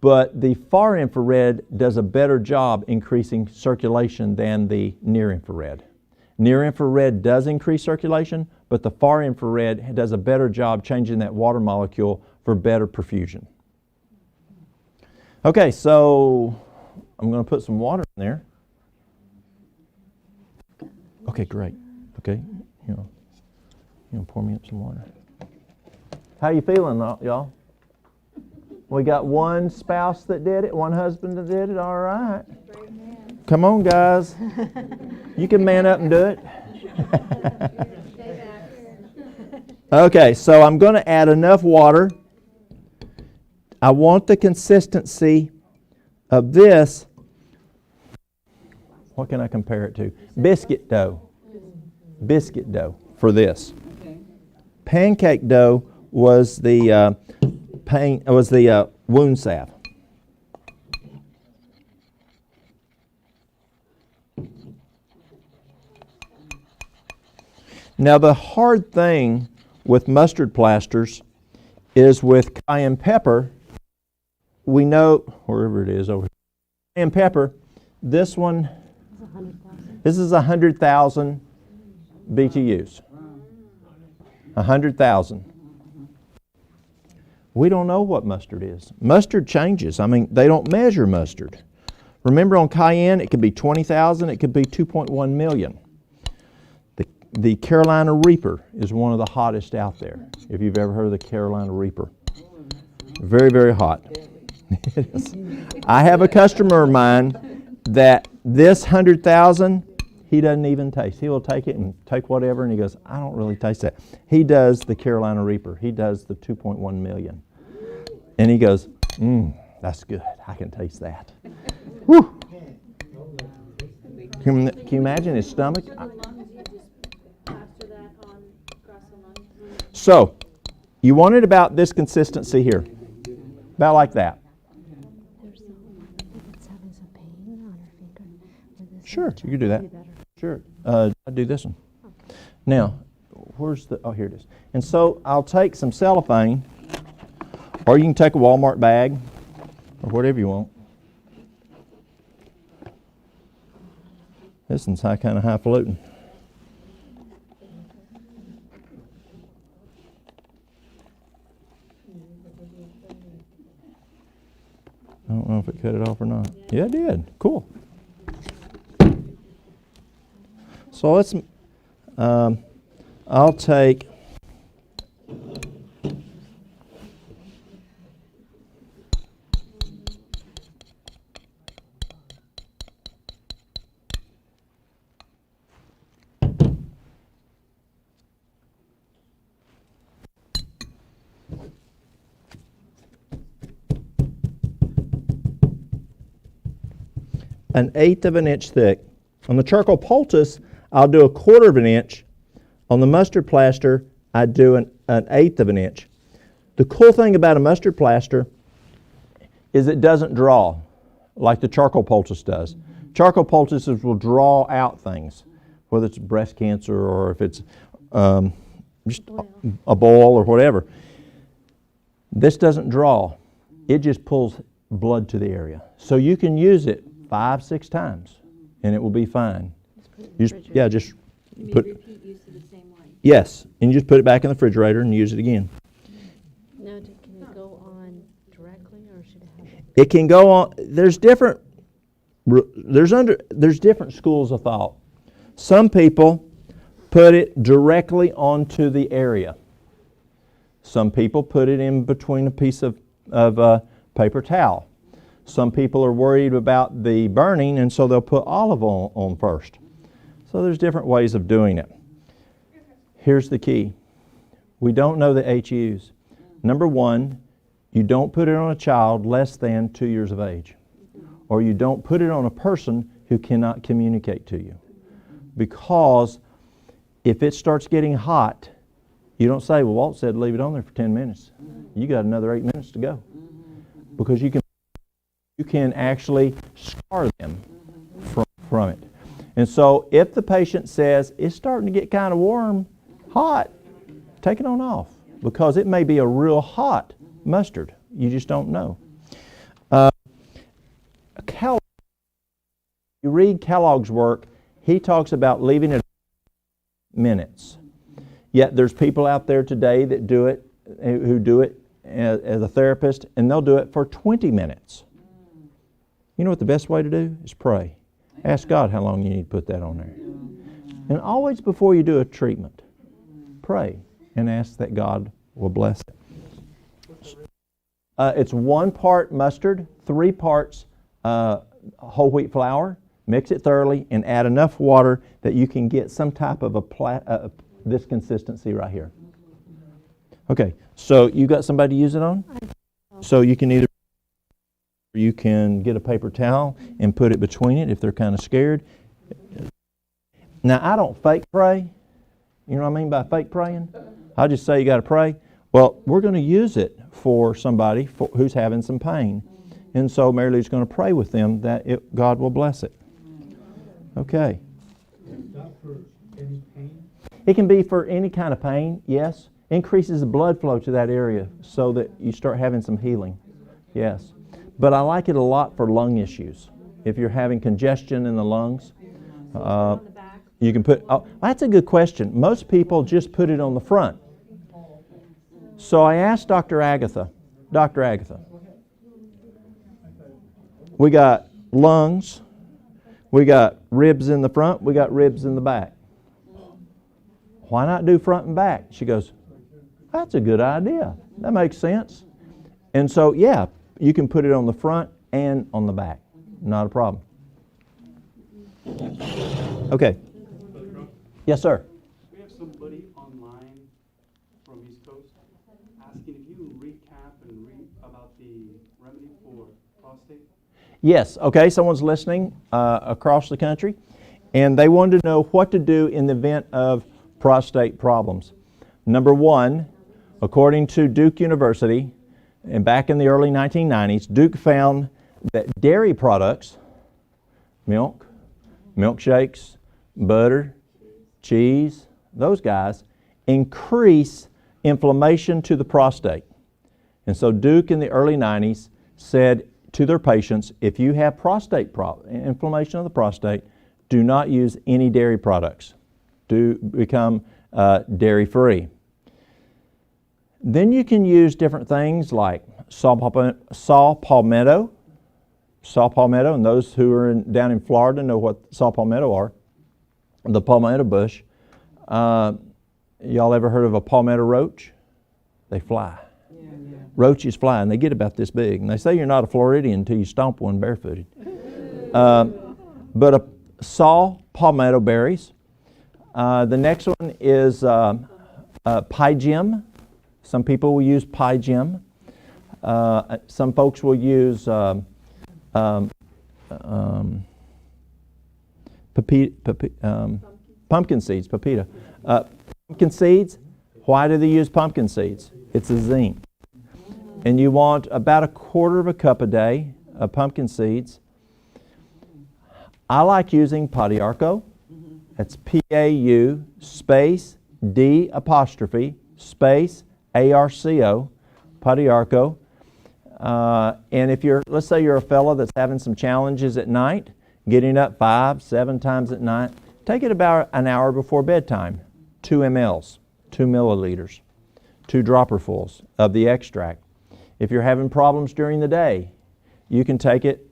But the far infrared does a better job increasing circulation than the near infrared. Near infrared does increase circulation, but the far infrared does a better job changing that water molecule for better perfusion. Okay, so I'm going to put some water in there. Okay, great. Okay, you know, pour me up some water. How you feeling, y'all? We got one spouse that did it, one husband that did it. All right. Come on, guys. You can man up and do it. Okay, so I'm going to add enough water. I want the consistency of this. What can I compare it to? Biscuit dough. Biscuit dough for this. Okay. Pancake dough was the wound salve. Now the hard thing with mustard plasters is with cayenne pepper. We know, wherever it is over here, cayenne pepper, this one, this is 100,000 BTUs. 100,000. We don't know what mustard is. Mustard changes. I mean, they don't measure mustard. Remember on cayenne, it could be 20,000, it could be 2.1 million. The Carolina Reaper is one of the hottest out there, if you've ever heard of the Carolina Reaper. Very, very hot. It is. I have a customer of mine that this 100,000, he doesn't even taste. He will take it and take whatever, and he goes, I don't really taste that. He does the Carolina Reaper. He does the 2.1 million. And he goes, that's good. I can taste that. Whew. Can you imagine his stomach? So the lungs, you just plaster that on across the lungs? So, you want it about this consistency here. About like that. Sure, you can do that. Sure. I'll do this one. Now, where's the, oh, here it is. And so I'll take some cellophane, or you can take a Walmart bag, or whatever you want. This one's kind of highfalutin. I don't know if it cut it off or not. Yeah, it did. Cool. So let's, I'll take, an 1/8 of an inch thick On the charcoal poultice, I'll do 1/4 of an inch. On the mustard plaster, I do an 1/8 of an inch. The cool thing about a mustard plaster is it doesn't draw like the charcoal poultice does. Charcoal poultices will draw out things, whether it's breast cancer or if it's just a boil or whatever. This doesn't draw. It just pulls blood to the area. So you can use it 5, 6 times and it will be fine. Just put repeat use of the same way. Yes, and you just put it back in the refrigerator and use it again. Now, can it go on directly, or should it have? It can go on. There's different schools of thought. Some people put it directly onto the area. Some people put it in between a piece of paper towel. Some people are worried about the burning, and so they'll put olive oil on first. So there's different ways of doing it. Here's the key. We don't know the HUs. Number one, you don't put it on a child less than 2 years of age. Or you don't put it on a person who cannot communicate to you. Because if it starts getting hot, you don't say, well, Walt said leave it on there for 10 minutes. You got another 8 minutes to go. Because you can actually scar them from it. And so if the patient says, it's starting to get kind of warm, hot, take it on off. Because it may be a real hot mustard. You just don't know. You read Kellogg's work, he talks about leaving it minutes. Yet there's people out there today that do it, who do it as a therapist, and they'll do it for 20 minutes. You know what the best way to do is pray. Ask God how long you need to put that on there. And always before you do a treatment, pray and ask that God will bless it. It's 1 part mustard, 3 parts whole wheat flour. Mix it thoroughly and add enough water that you can get some type of this consistency right here. Okay, so you got somebody to use it on? So you can get a paper towel and put it between it if they're kind of scared. Now, I don't fake pray. You know what I mean by fake praying? I just say you got to pray. Well, we're going to use it for somebody who's having some pain. And so Mary Lou's going to pray with them that God will bless it. Okay. Is that for any pain? It can be for any kind of pain, yes. Increases the blood flow to that area so that you start having some healing. Yes. But I like it a lot for lung issues. If you're having congestion in the lungs, you can put, that's a good question. Most people just put it on the front. So I asked Dr. Agatha, we got lungs, we got ribs in the front, we got ribs in the back. Why not do front and back? She goes, that's a good idea. That makes sense. And so, yeah, you can put it on the front and on the back. Not a problem. Okay. Yes, sir. We have somebody online from East Coast asking if you can recap and read about the remedy for prostate. Yes, okay, someone's listening across the country, and they wanted to know what to do in the event of prostate problems. Number one, according to Duke University, and back in the early 1990s, Duke found that dairy products, milk, milkshakes, butter, cheese, those guys, increase inflammation to the prostate. And so Duke in the early 90s said to their patients, if you have prostate inflammation of the prostate, do not use any dairy products. Do become dairy-free. Then you can use different things like saw palmetto, and those who are down in Florida know what saw palmetto are. The palmetto bush. Y'all ever heard of a palmetto roach? They fly. Roaches fly, and they get about this big. And they say you're not a Floridian until you stomp one barefooted. But saw palmetto berries. The next one is pie gem. Some people will use pie gem. Some folks will use pumpkin seeds, pepita. Pumpkin seeds, why do they use pumpkin seeds? It's a zinc. And you want about 1/4 cup a day of pumpkin seeds. I like using Padiarco. That's P-A-U space D apostrophe space A-R-C-O, Padiarco. And if you're, let's say you're a fella that's having some challenges at night, getting up 5, 7 times at night, take it about an hour before bedtime. 2 mLs, 2 milliliters, 2 dropperfuls of the extract. If you're having problems during the day, you can take it,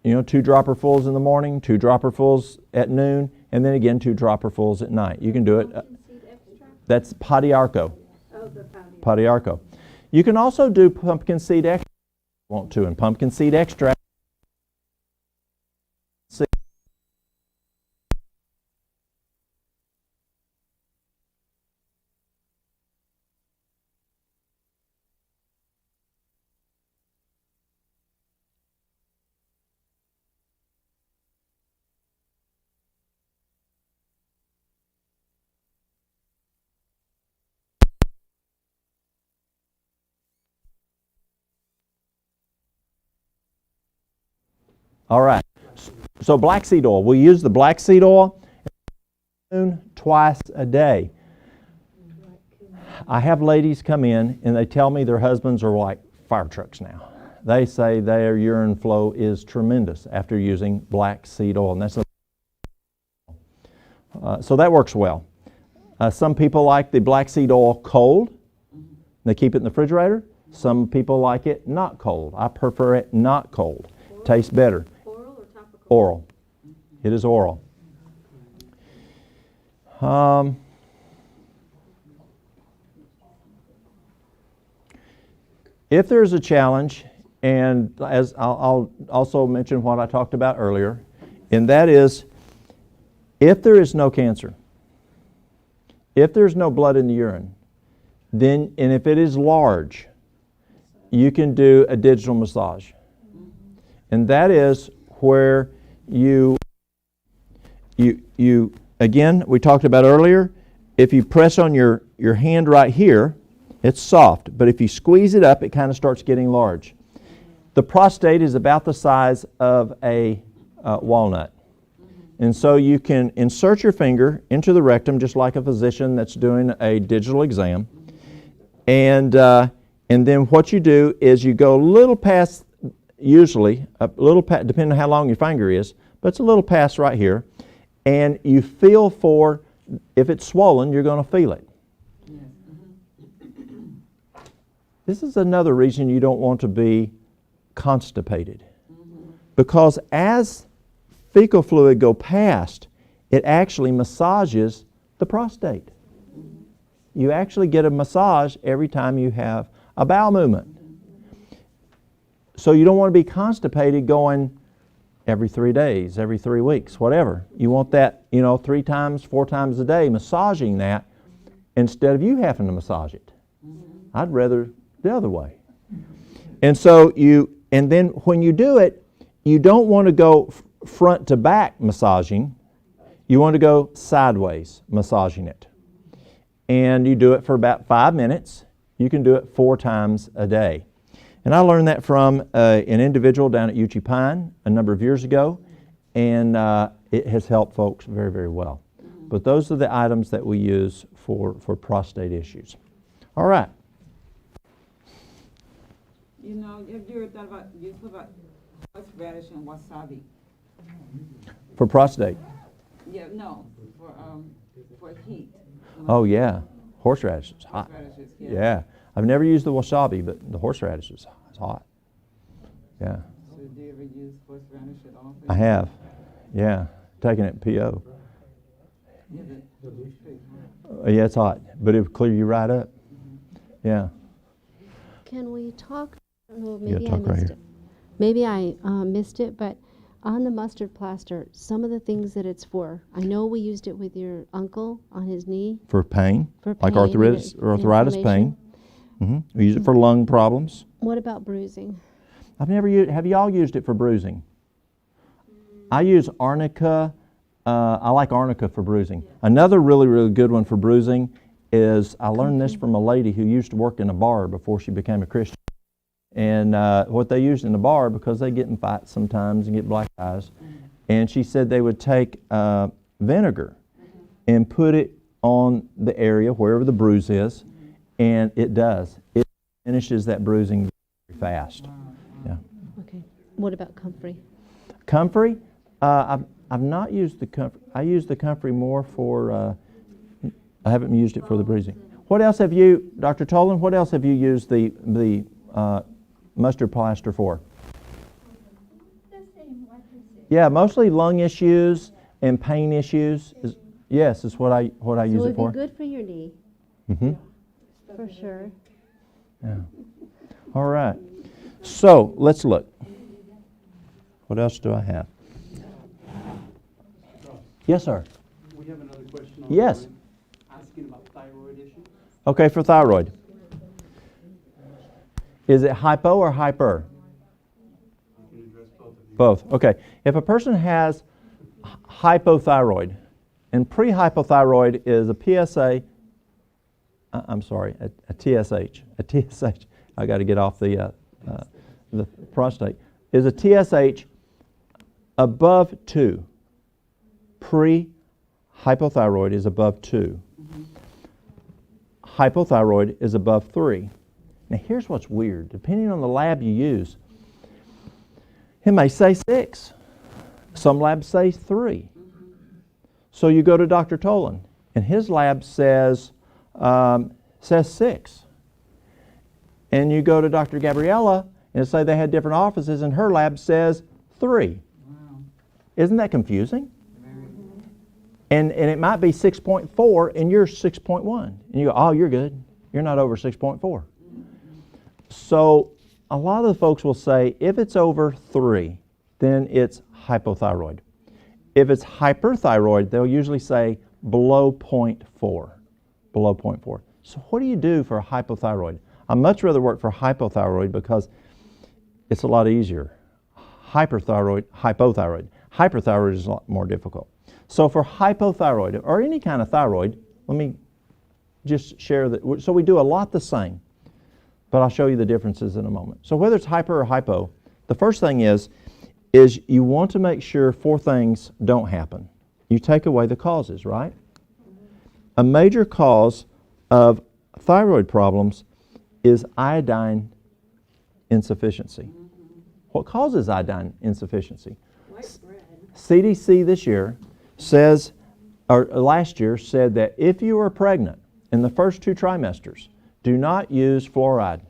2 dropperfuls in the morning, 2 dropperfuls at noon, and then again 2 dropperfuls at night. You can do it. Pumpkin seed extract? That's Padiarco. Oh, the powder. Padiarco. You can also do pumpkin seed extract if you want to, and pumpkin seed extract. All right. So black seed oil. We use the black seed oil twice a day. I have ladies come in and they tell me their husbands are like fire trucks now. They say their urine flow is tremendous after using black seed oil. And that's so that works well. Some people like the black seed oil cold. They keep it in the refrigerator. Some people like it not cold. I prefer it not cold. Tastes better. Oral or topical? Oral. It is oral. If there's a challenge, and as I'll also mention what I talked about earlier, and that is, if there is no cancer, if there's no blood in the urine, then, and if it is large, you can do a digital massage. And that is where you again, we talked about earlier, if you press on your hand right here, it's soft, but if you squeeze it up, it kind of starts getting large. The prostate is about the size of a walnut. And so you can insert your finger into the rectum just like a physician that's doing a digital exam. And then what you do is you go a little past, usually, a little past, depending on how long your finger is, but it's a little past right here. And you feel for, if it's swollen, you're going to feel it. This is another reason you don't want to be constipated. Because as fecal fluid go past, it actually massages the prostate. You actually get a massage every time you have a bowel movement. So you don't want to be constipated going every 3 days, every 3 weeks, whatever. You want that, 3 times, 4 times a day, massaging that instead of you having to massage it. I'd rather the other way. And so and then when you do it, you don't want to go front to back massaging. You want to go sideways massaging it. And you do it for about 5 minutes. You can do it 4 times a day. And I learned that from an individual down at Uchee Pine a number of years ago, and it has helped folks very, very well. But those are the items that we use for prostate issues. All right. Have you ever thought about use of horseradish and wasabi? For prostate. Yeah, no, for heat. Oh yeah, horseradish is hot. Horseradishes, Yeah, I've never used the wasabi, but the horseradish is hot. Yeah, So do you ever use horseradish at all? I have. Yeah, taking it PO. Yeah, it's hot, but it would clear you right up. Yeah. Can we talk? I don't know, Yeah, maybe I talk right missed here. it. Maybe I missed it, but on the mustard plaster, some of the things that it's for. I know we used it with your uncle on his knee For pain, for like pain arthritis and pain. We use it for lung problems. What about bruising? I've never used. Have y'all used it for bruising? I use arnica I like arnica for bruising. Another really, really good one for bruising is, I learned this from a lady who used to work in a bar before she became a Christian. And what they used in the bar, because they get in fights sometimes and get black eyes, and she said they would take vinegar and put it on the area wherever the bruise is, and it does. It finishes that bruising very fast. Yeah. Okay. What about comfrey? Comfrey, I've not used the comfrey. I use the comfrey more for, I haven't used it for the bruising. What else have you, Dr. Tolan, what else have you used the mustard plaster for? Yeah, mostly lung issues and pain issues. Yes, is what I use So it it'd for. be good for your knee, Mm-hmm. for sure. Yeah. All right. So let's look. What else do I have? Yes, sir. We have another question. Yes. online Asking about thyroid issues. Okay, for thyroid. Is it hypo or hyper? I can address both of you. Both. Okay. If a person has hypothyroid, and pre-hypothyroid is a PSA, I'm sorry, a TSH. A TSH. I got to get off the prostate. Is a TSH above 2. Pre-hypothyroid is above 2. Hypothyroid is above 3. Now here's what's weird. Depending on the lab you use, it may say 6. Some labs say 3. So you go to Dr. Tolan, and his lab says 6. And you go to Dr. Gabriella, and say they had different offices, and her lab says 3. Wow. Isn't that confusing? Very. And it might be 6.4 and you're 6.1. And you go, oh, you're good. You're not over 6.4. So a lot of the folks will say if it's over 3, then it's hypothyroid. If it's hyperthyroid, they'll usually say below 0.4. Below 0.4. So what do you do for a hypothyroid? I'd much rather work for hypothyroid because it's a lot easier. Hyperthyroid, hypothyroid. Hyperthyroid is a lot more difficult. So for hypothyroid, or any kind of thyroid, let me just share that. So we do a lot the same, but I'll show you the differences in a moment. So whether it's hyper or hypo, the first thing is you want to make sure 4 things don't happen. You take away the causes, right? A major cause of thyroid problems is iodine insufficiency. What causes iodine insufficiency? White bread. CDC this year says, or last year said that if you are pregnant in the first 2 trimesters, do not use fluoride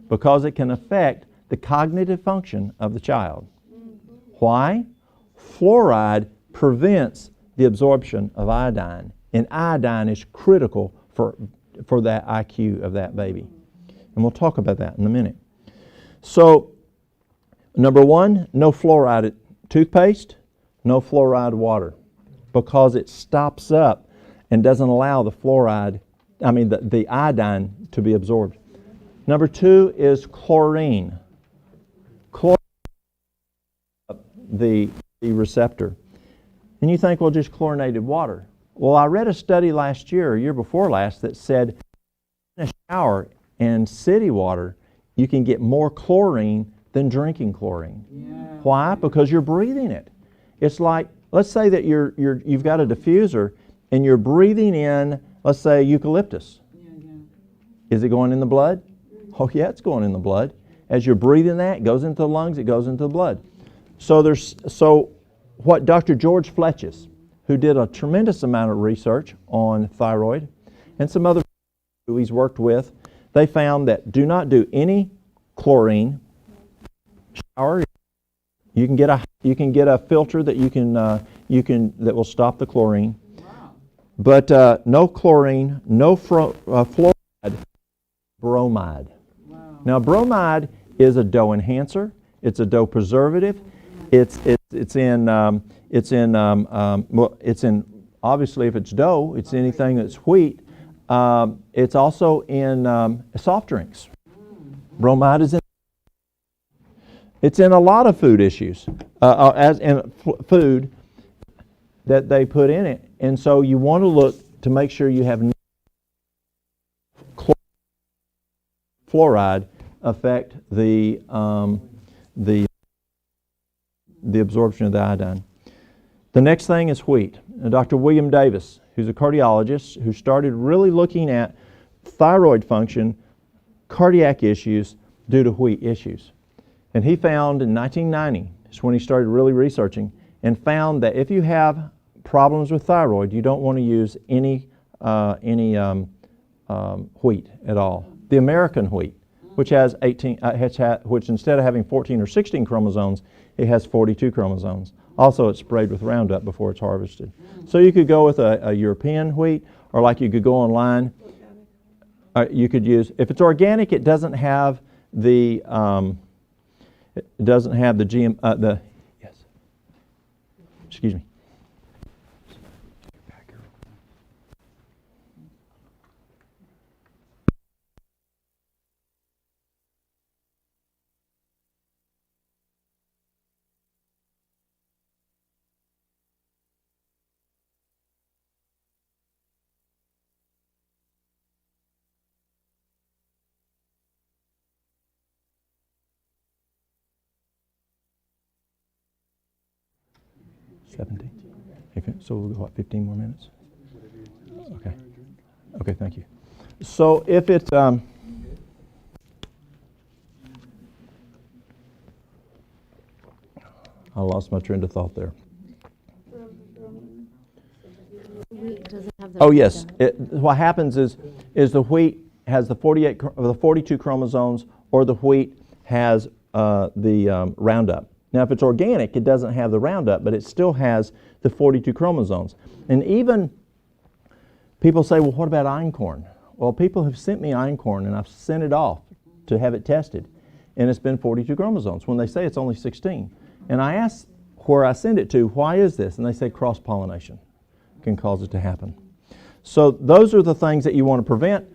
because it can affect the cognitive function of the child. Why? Fluoride prevents the absorption of iodine, and iodine is critical for that IQ of that baby. And we'll talk about that in a minute. So, number 1, no fluoride toothpaste, no fluoride water, because it stops up and doesn't allow the iodine to be absorbed. Number 2 is chlorine. Chlorine the receptor. And you think, well, just chlorinated water. Well, I read a study last year, or year before last, that said in a shower and city water, you can get more chlorine than drinking chlorine. Yeah. Why? Because you're breathing it. It's like, let's say that you've got a diffuser and you're breathing in, let's say, eucalyptus. Yeah. Is it going in the blood? Oh yeah, it's going in the blood. As you're breathing that, it goes into the lungs, it goes into the blood. So what Dr. George Fletches, who did a tremendous amount of research on thyroid, and some other who he's worked with, they found that do not do any chlorine shower. You can get a filter that that will stop the chlorine. Wow. But no chlorine, no fluoride, bromide. Wow. Now bromide is a dough enhancer. It's a dough preservative. It's in obviously if it's dough, it's anything that's wheat. It's also in soft drinks. Bromide is in. It's in a lot of food issues. As in food, that they put in it. And so you want to look to make sure you have no fluoride affect the absorption of the iodine. The next thing is wheat. Dr. William Davis, who's a cardiologist, who started really looking at thyroid function, cardiac issues due to wheat issues. And he found in 1990, is when he started really researching, and found that if you have problems with thyroid, you don't want to use any wheat at all. The American wheat, which has 18, which instead of having 14 or 16 chromosomes, it has 42 chromosomes. Also, it's sprayed with Roundup before it's harvested. So you could go with a European wheat, or like you could go online. You could use, if it's organic, it doesn't have the GM. Yes. Excuse me. Okay, so we'll go, what, 15 more minutes? Okay. Okay, thank you. So if it's, I lost my train of thought there. Wheat doesn't have the Oh, yes. Roundup. What happens is the wheat has the 42 chromosomes, or the wheat has the Roundup. Now, if it's organic, it doesn't have the Roundup, but it still has the 42 chromosomes. And even people say, well, what about einkorn? Well, people have sent me einkorn, and I've sent it off to have it tested, and it's been 42 chromosomes when they say it's only 16. And I ask where I send it to, why is this? And they say cross-pollination can cause it to happen. So those are the things that you want to prevent.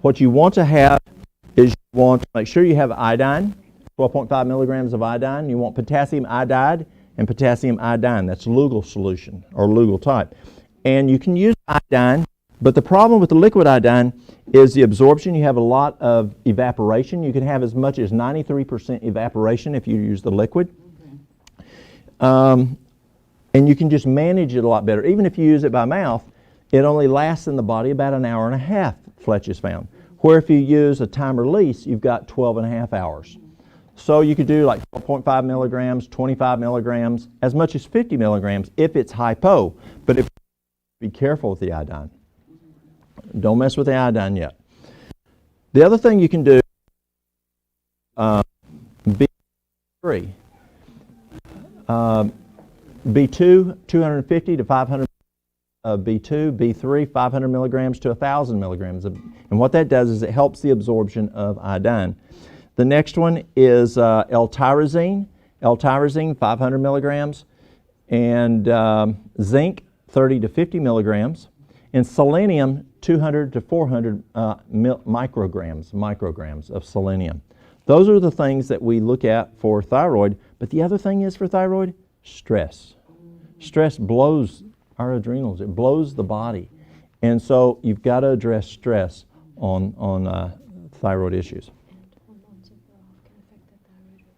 What you want to have is you want to make sure you have iodine, 12.5 milligrams of iodine. You want potassium iodide and potassium iodine. That's Lugol solution, or Lugol type. And you can use iodine, but the problem with the liquid iodine is the absorption. You have a lot of evaporation. You can have as much as 93% evaporation if you use the liquid. And you can just manage it a lot better. Even if you use it by mouth, it only lasts in the body about an hour and a half, Fletch has found. Where if you use a time release, you've got 12 and a half hours. So you could do like 12.5 milligrams, 25 milligrams, as much as 50 milligrams if it's hypo. But if be careful with the iodine. Don't mess with the iodine yet. The other thing you can do, B3. B2, 250 to 500 B2, B3, 500 milligrams to 1,000 milligrams. And what that does is it helps the absorption of iodine. The next one is L-tyrosine. L-tyrosine, 500 milligrams. And zinc, 30 to 50 milligrams. And selenium, 200 to 400 micrograms of selenium. Those are the things that we look at for thyroid. But the other thing is for thyroid, stress. Stress blows our adrenals. It blows the body. And so you've got to address stress on thyroid issues.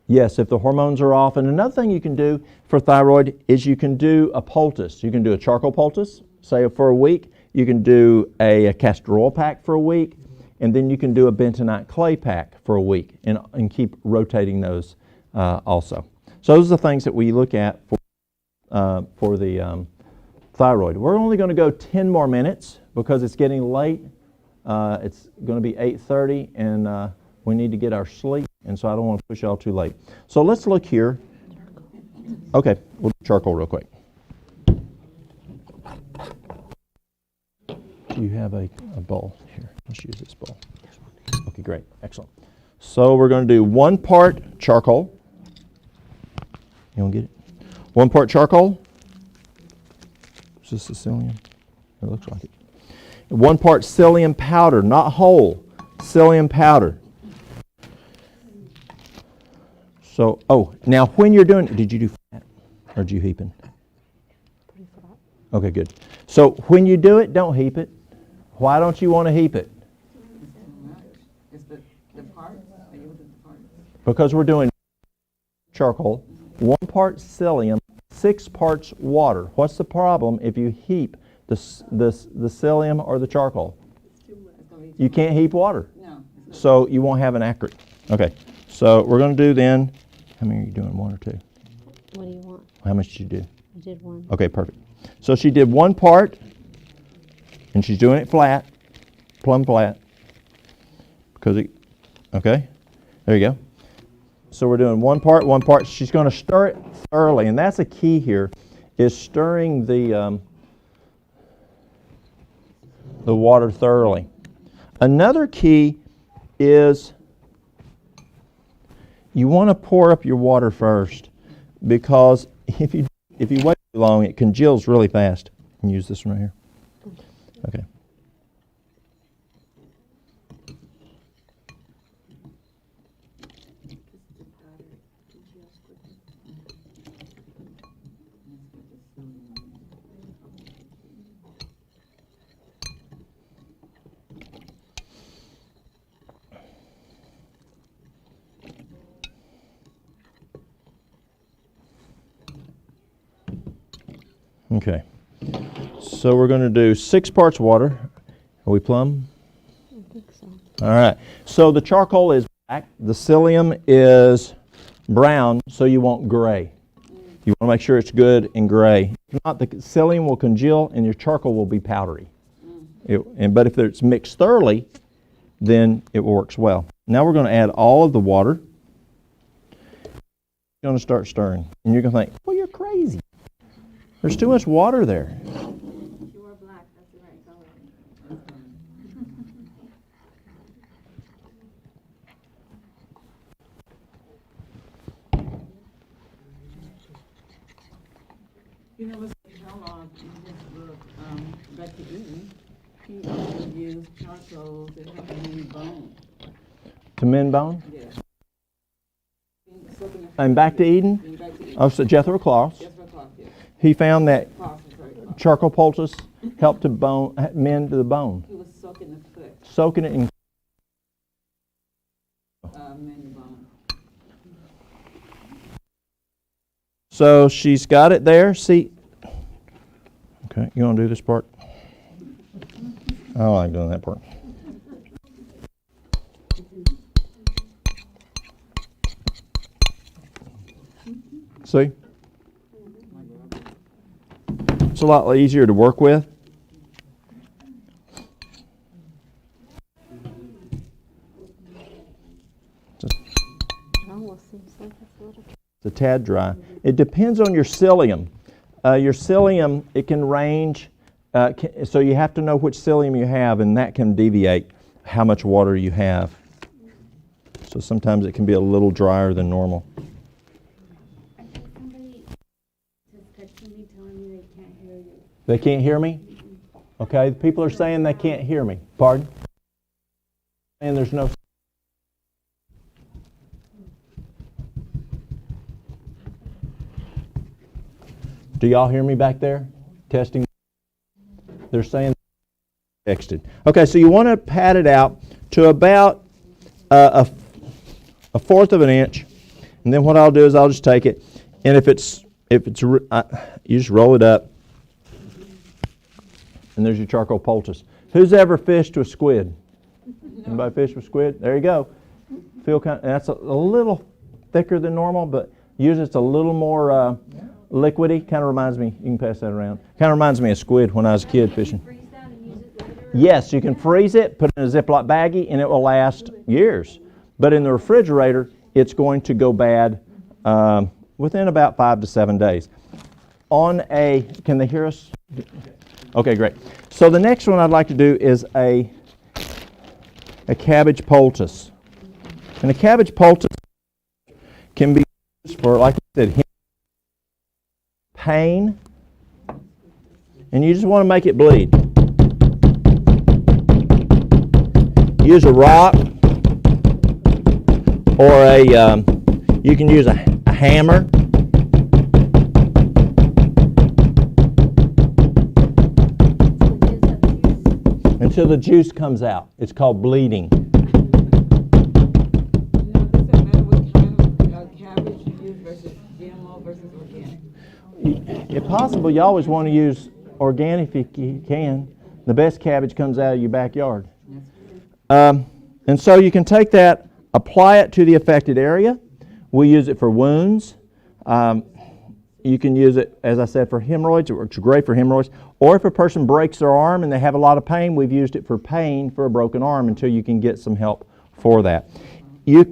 Yes, if the hormones are off. And another thing you can do for thyroid is you can do a poultice. You can do a charcoal poultice, say for a week. You can do a castor oil pack for a week. And then you can do a bentonite clay pack for a week and keep rotating those also. So those are the things that we look at for the thyroid. We're only going to go 10 more minutes because it's getting late. It's going to be 8:30 and we need to get our sleep, and so I don't want to push y'all too late. So let's look here. Okay, we'll do charcoal real quick. Do you have a bowl here? Let's use this bowl. Okay, great. Excellent. So we're going to do 1 part charcoal. You want to get it? 1 part charcoal. Is this the psyllium? It looks like it. 1 part psyllium powder, not whole. Psyllium powder. So, now when you're doing, did you do fat or did you heaping? Okay, good. So when you do it, don't heap it. Why don't you want to heap it? It's the parts, are you with the parts? Because we're doing charcoal, 1 part psyllium, 6 parts water. What's the problem if you heap the psyllium or the charcoal? You can't heap water. No. So you won't have an accurate. Okay, so we're going to do then, how many are you doing, 1 or 2? What do you want? How much did you do? I did 1. Okay, perfect. So she did 1 part, and she's doing it flat, plumb flat. Because okay, there you go. So we're doing 1 part, 1 part. She's going to stir it thoroughly, and that's a key here, is stirring the water thoroughly. Another key is you want to pour up your water first, because if you wait too long, it congeals really fast. You can use this one right here. Okay. Okay, so we're going to do 6 parts water. Are we plumb? I think so. All right, so the charcoal is black, the psyllium is brown, so you want gray. You want to make sure it's good and gray. If not, the psyllium will congeal and your charcoal will be powdery. But if it's mixed thoroughly, then it works well. Now we're going to add all of the water. You're going to start stirring, and you're going to think, well, you're crazy. There's too much water there. Pure black, that's the right color. You know, what's Kellogg in his book, Back to Eden, he also used charcoal to help mend bone. To mend bone? Yeah. And Back to Eden? Back to Eden. Oh, so Jethro Kloss. Jethro Kloss, yeah. He found that Kloss, sorry, Kloss. charcoal poultice helped to mend the bone. He was soaking the foot, Soaking it in. mend bone. So she's got it there. See. Okay, you want to do this part? I don't like doing that part. See? It's a lot easier to work with. It almost seems like it's a little... It's a tad dry. It depends on your psyllium. Your psyllium, it can range, so you have to know which psyllium you have, and that can deviate how much water you have. So sometimes it can be a little drier than normal. I think somebody is texting me telling me they can't hear you. They can't hear me? Okay, people are saying they can't hear me. Pardon? And there's no... Do y'all hear me back there? Testing. They're saying texted. Okay, so you want to pat it out to about a 1/4 of an inch, and then what I'll do is I'll just take it, and if it's you just roll it up, and there's your charcoal poultice. Who's ever fished with squid? Anybody fish with squid? There you go. That's a little thicker than normal, but usually it's a little more liquidy. Kind of reminds me, you can pass that around. Kind of reminds me of squid when I was a kid fishing. Freeze that and use it later? Yes, you can freeze it, put it in a Ziploc baggie, and it will last years. But in the refrigerator, it's going to go bad within about 5 to 7 days. Can they hear us? Okay, great. So the next one I'd like to do is a cabbage poultice. And a cabbage poultice can be used for, like I said, pain, and you just want to make it bleed. Use a rock, or you can use a hammer. until the juice comes out. It's called bleeding. Now, does it matter what kind of cabbage you use versus GMO versus organic? If possible, you always want to use organic if you can. The best cabbage comes out of your backyard. And so you can take that, apply it to the affected area. We use it for wounds. You can use it, as I said, for hemorrhoids. It works great for hemorrhoids. Or if a person breaks their arm and they have a lot of pain, we've used it for pain for a broken arm until you can get some help for that. You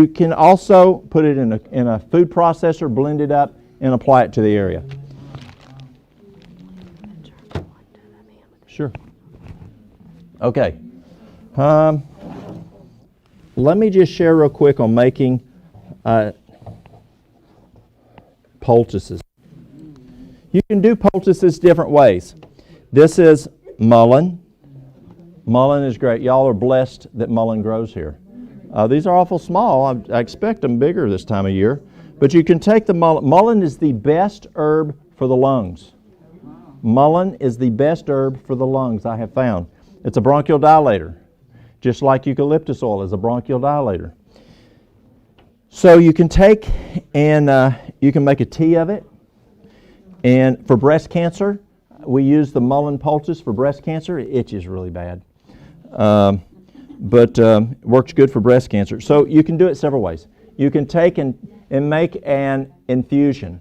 can also put it in a food processor, blend it up, and apply it to the area. Sure. Okay. Let me just share real quick on making poultices. You can do poultices different ways. This is mullein. Mullein is great. Y'all are blessed that mullein grows here. These are awful small. I expect them bigger this time of year. But you can take the mullein. Mullein is the best herb for the lungs. Mullein is the best herb for the lungs I have found. It's a bronchial dilator, just like eucalyptus oil is a bronchial dilator. So you can take and you can make a tea of it. And for breast cancer, we use the mullein poultice for breast cancer. It itches really bad, but it works good for breast cancer. So you can do it several ways. You can take and make an infusion.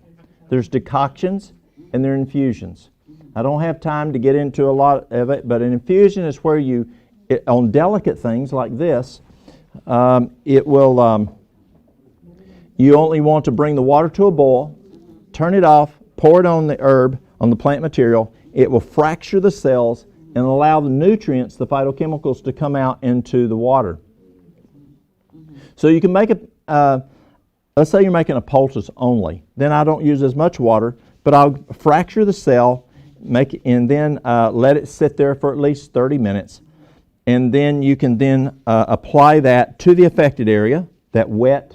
There's decoctions and there are infusions. I don't have time to get into a lot of it, but an infusion is where on delicate things like this, it will, you only want to bring the water to a boil, turn it off, pour it on the herb, on the plant material. It will fracture the cells and allow the nutrients, the phytochemicals, to come out into the water. So you can make let's say you're making a poultice only. Then I don't use as much water, but I'll fracture the cell, and then let it sit there for at least 30 minutes. And then you can then apply that to the affected area, that wet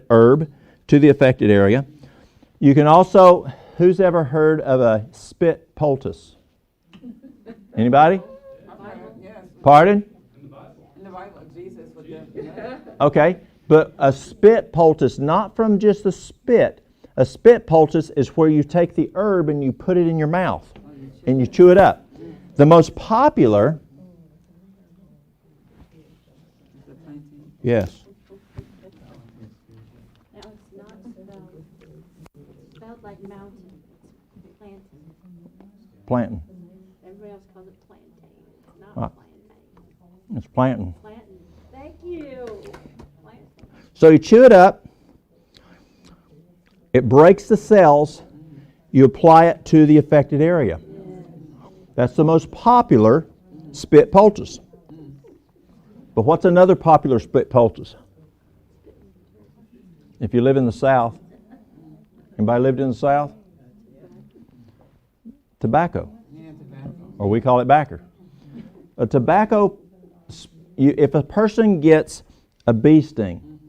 herb to the affected area. You can also, who's ever heard of a spit poultice? Anybody? Yes. Pardon? In the Bible, Jesus would do. Okay, but a spit poultice, not from just the spit. A spit poultice is where you take the herb and you put it in your mouth and you chew it up. The most popular, yes. Now, it's not spelled like mountain, it's plantain. Plantain. Everybody else calls it plantain. It's not Ah. plantain. It's plantain. Plantain. Thank you. Plantain. So you chew it up. It breaks the cells. You apply it to the affected area. That's the most popular spit poultice. But what's another popular spit poultice? If you live in the South, anybody lived in the South? Tobacco. Yeah, tobacco. Or we call it backer. A tobacco, if a person gets a bee sting,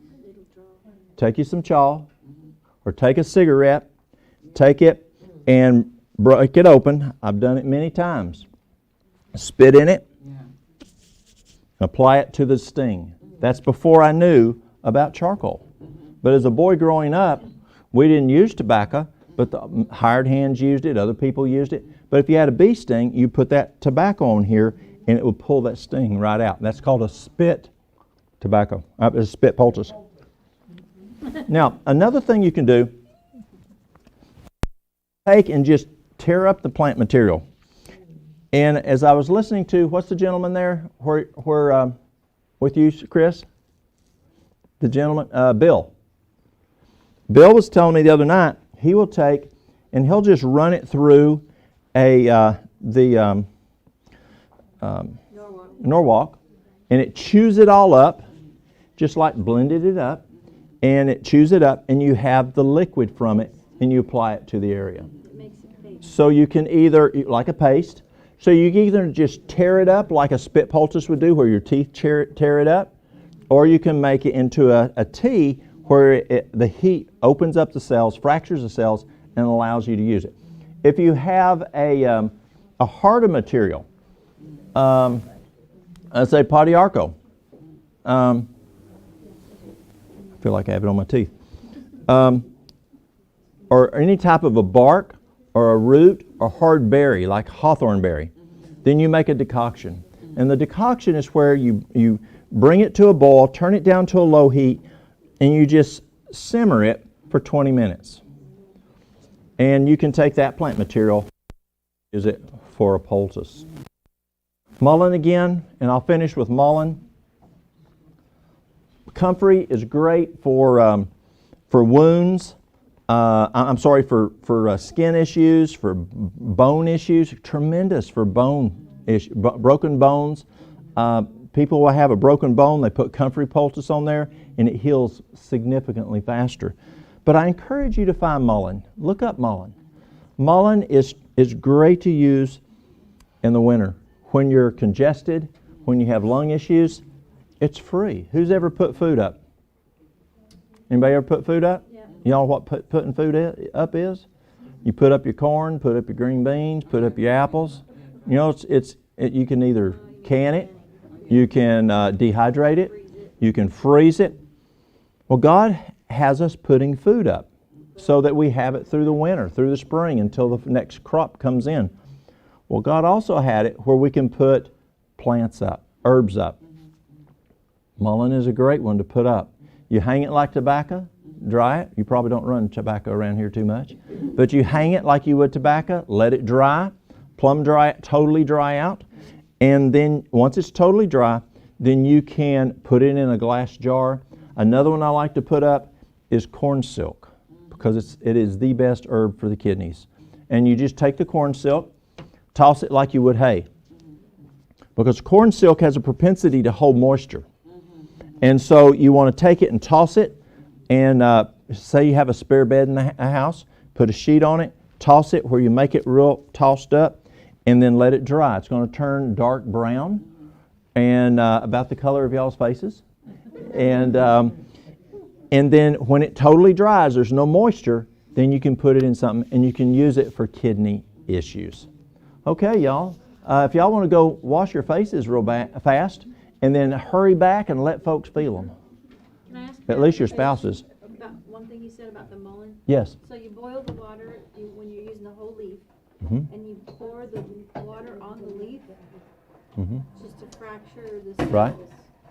take you some chaw, or take a cigarette, take it and break it open. I've done it many times. Spit in it, Yeah. apply it to the sting. That's before I knew about charcoal. But as a boy growing up, we didn't use tobacco, but the hired hands used it, other people used it. But if you had a bee sting, you put that tobacco on here and it would pull that sting right out. That's called a spit tobacco, a spit poultice. Now, another thing you can do, take and just tear up the plant material. And as I was listening to, what's the gentleman there with you, Chris? The gentleman, Bill. Bill was telling me the other night, he will take and he'll just run it through Norwalk, and it chews it all up, just like blended it up, and it chews it up, and you have the liquid from it, and you apply it to the area. It makes it paste. So you can either, like a paste, so you can either just tear it up like a spit poultice would do, where your teeth tear it up, or you can make it into a tea where the heat opens up the cells, fractures the cells, and allows you to use it. If you have a harder material, let's say Podiarco. I feel like I have it on my teeth. Or any type of a bark or a root or hard berry like hawthorn berry. Then you make a decoction. And the decoction is where you bring it to a boil, turn it down to a low heat, and you just simmer it for 20 minutes. And you can take that plant material, use it for a poultice. Mullein again, and I'll finish with mullein. Comfrey is great for wounds. For skin issues, for bone issues. Tremendous for bone issues, broken bones. People will have a broken bone. They put Comfrey Poultice on there, and it heals significantly faster. But I encourage you to find mullein. Look up mullein. Mullein is great to use in the winter when you're congested, when you have lung issues. It's free. Who's ever put food up? Anybody ever put food up? Yeah. You know what putting food up is? You put up your corn, put up your green beans, put up your apples. You know, you can either can it, you can dehydrate it, you can freeze it. Well, God has us putting food up so that we have it through the winter, through the spring, until the next crop comes in. Well, God also had it where we can put plants up, herbs up. Mullein is a great one to put up. You hang it like tobacco, dry it. You probably don't run tobacco around here too much. But you hang it like you would tobacco, let it dry, plumb dry, totally dry out. And then once it's totally dry, then you can put it in a glass jar. Another one I like to put up is corn silk, because it is the best herb for the kidneys. And you just take the corn silk, toss it like you would hay. Because corn silk has a propensity to hold moisture. And so you want to take it and toss it, and say you have a spare bed in a house, put a sheet on it, toss it where you make it real tossed up, and then let it dry. It's going to turn dark brown and about the color of y'all's faces. And then when it totally dries, there's no moisture, then you can put it in something and you can use it for kidney issues. Okay, y'all. If y'all want to go wash your faces real fast, and then hurry back and let folks feel them. Can I ask At least your spouses. about one thing you said about the mullein? Yes. So you boil the water when you're using the whole leaf, Mm-hmm. and you pour the water on the leaf Mm-hmm. just to fracture the cells. Right.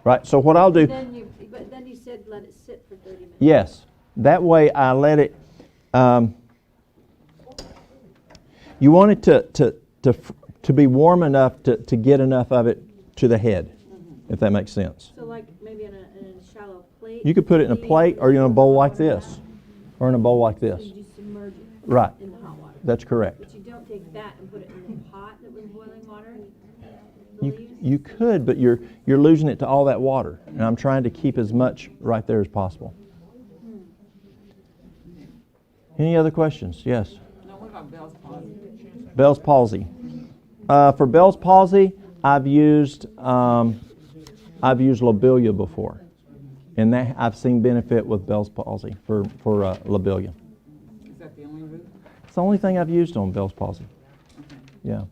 Right. So what I'll do. But then you said let it sit for 30 minutes. Yes. That way I let it. You want it to be warm enough to get enough of it to the head, if that makes sense. So like maybe in a shallow plate. You could put it in a plate or in a bowl like this, or in a bowl like So this. you just submerge it Right. in the hot water. That's correct. But you don't take that and put it in the pot that was boiling water? The leaves? You could, but you're losing it to all that water, and I'm trying to keep as much right there as possible. Any other questions? Yes. Now, what about Bell's palsy? Bell's palsy. For Bell's palsy, I've used lobelia before, and that I've seen benefit with Bell's palsy for lobelia. Is that the only root? It's the only thing I've used on Bell's palsy. Yeah.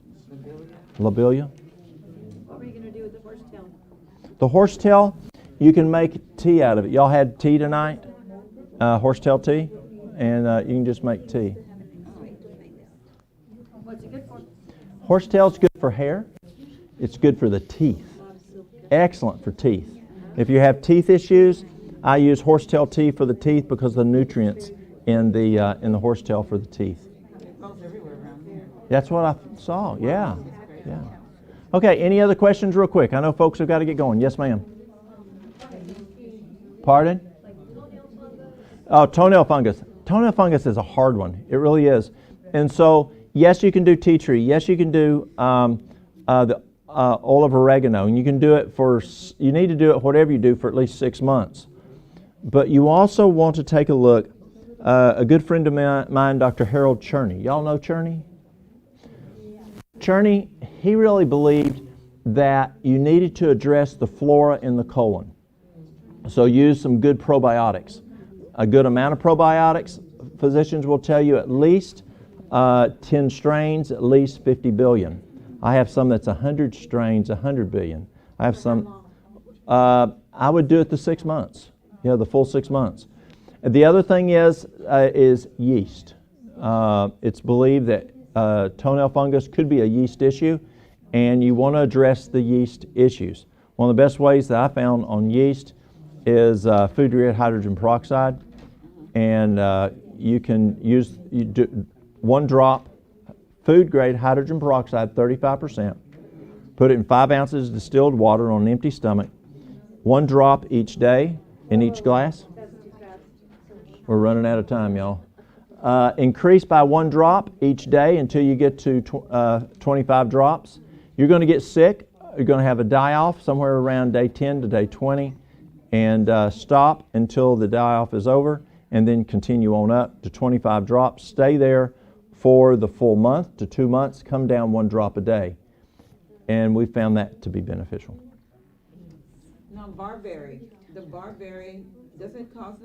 Lobelia. What were you going to do with the horsetail? The horsetail, you can make tea out of it. Y'all had tea tonight, horsetail tea, and you can just make tea. What's it good for? Horsetail's good for hair. It's good for the teeth. Excellent for teeth. If you have teeth issues, I use horsetail tea for the teeth because of the nutrients in the horsetail for the teeth. It goes everywhere around here. That's what I saw. Yeah. Yeah. Okay, any other questions real quick? I know folks have got to get going. Yes, ma'am. Pardon? Oh, toenail fungus. Toenail fungus is a hard one. It really is. And so, yes, you can do tea tree. Yes, you can do the oil of oregano. And you can do it you need to do it whatever you do for at least 6 months. But you also want to take a look. A good friend of mine, Dr. Harold Cherney. Y'all know Cherney? Cherney, he really believed that you needed to address the flora in the colon. So use some good probiotics. A good amount of probiotics, physicians will tell you at least 10 strains, at least 50 billion. I have some that's 100 strains, 100 billion. I have some, I would do it the 6 months. Yeah, the full 6 months. And the other thing is yeast. It's believed that toenail fungus could be a yeast issue, and you want to address the yeast issues. One of the best ways that I found on yeast is food-grade hydrogen peroxide, and you can use 1 drop food-grade hydrogen peroxide, 35%. Put it in 5 ounces of distilled water on an empty stomach. 1 drop each day in each glass. We're running out of time, y'all. Increase by 1 drop each day until you get to 25 drops. You're going to get sick. You're going to have a die-off somewhere around day 10 to day 20, and stop until the die-off is over, and then continue on up to 25 drops. Stay there for the full month to 2 months. Come down 1 drop a day, and we found that to be beneficial. Now, barberry. The barberry, doesn't it cause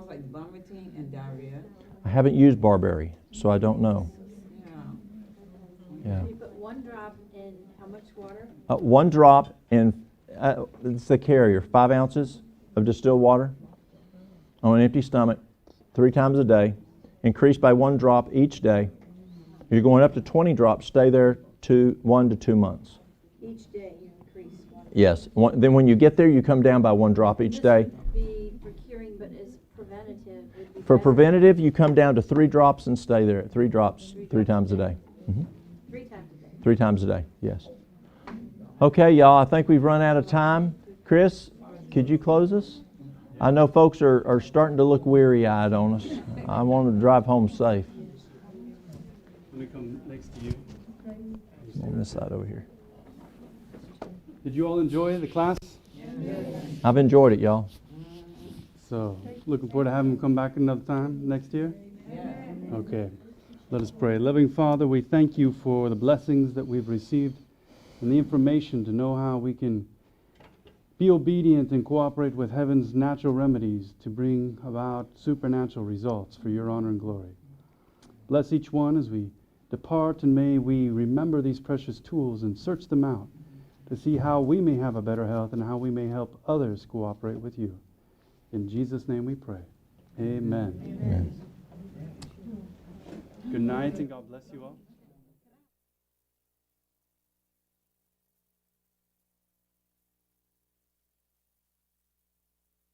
like vomiting and diarrhea? I haven't used barberry, so I don't know. Yeah. You put 1 drop in how much water? 1 drop in, it's the carrier, 5 ounces of distilled water on an empty stomach 3 times a day. Increase by 1 drop each day. If you're going up to 20 drops, stay there 1 to 2 months. Each day you increase 1. Yes. Then when you get there, you come down by 1 drop each day. This would be for curing, but as preventative would be For better. preventative, you come down to 3 drops and stay there at 3 drops 3 times a day. 3 times a day. 3 times a day, yes. Okay, y'all, I think we've run out of time. Chris, could you close us? I know folks are starting to look weary-eyed on us. I want to drive home safe. Let me come next to you. On this side over here. Did you all enjoy the class? I've enjoyed it, y'all. So, looking forward to having him come back another time next year? Okay. Let us pray. Loving Father, we thank you for the blessings that we've received and the information to know how we can be obedient and cooperate with heaven's natural remedies to bring about supernatural results for your honor and glory. Bless each one as we depart, and may we remember these precious tools and search them out to see how we may have a better health and how we may help others cooperate with you. In Jesus' name we pray. Amen. Amen. Good night, and God bless you all.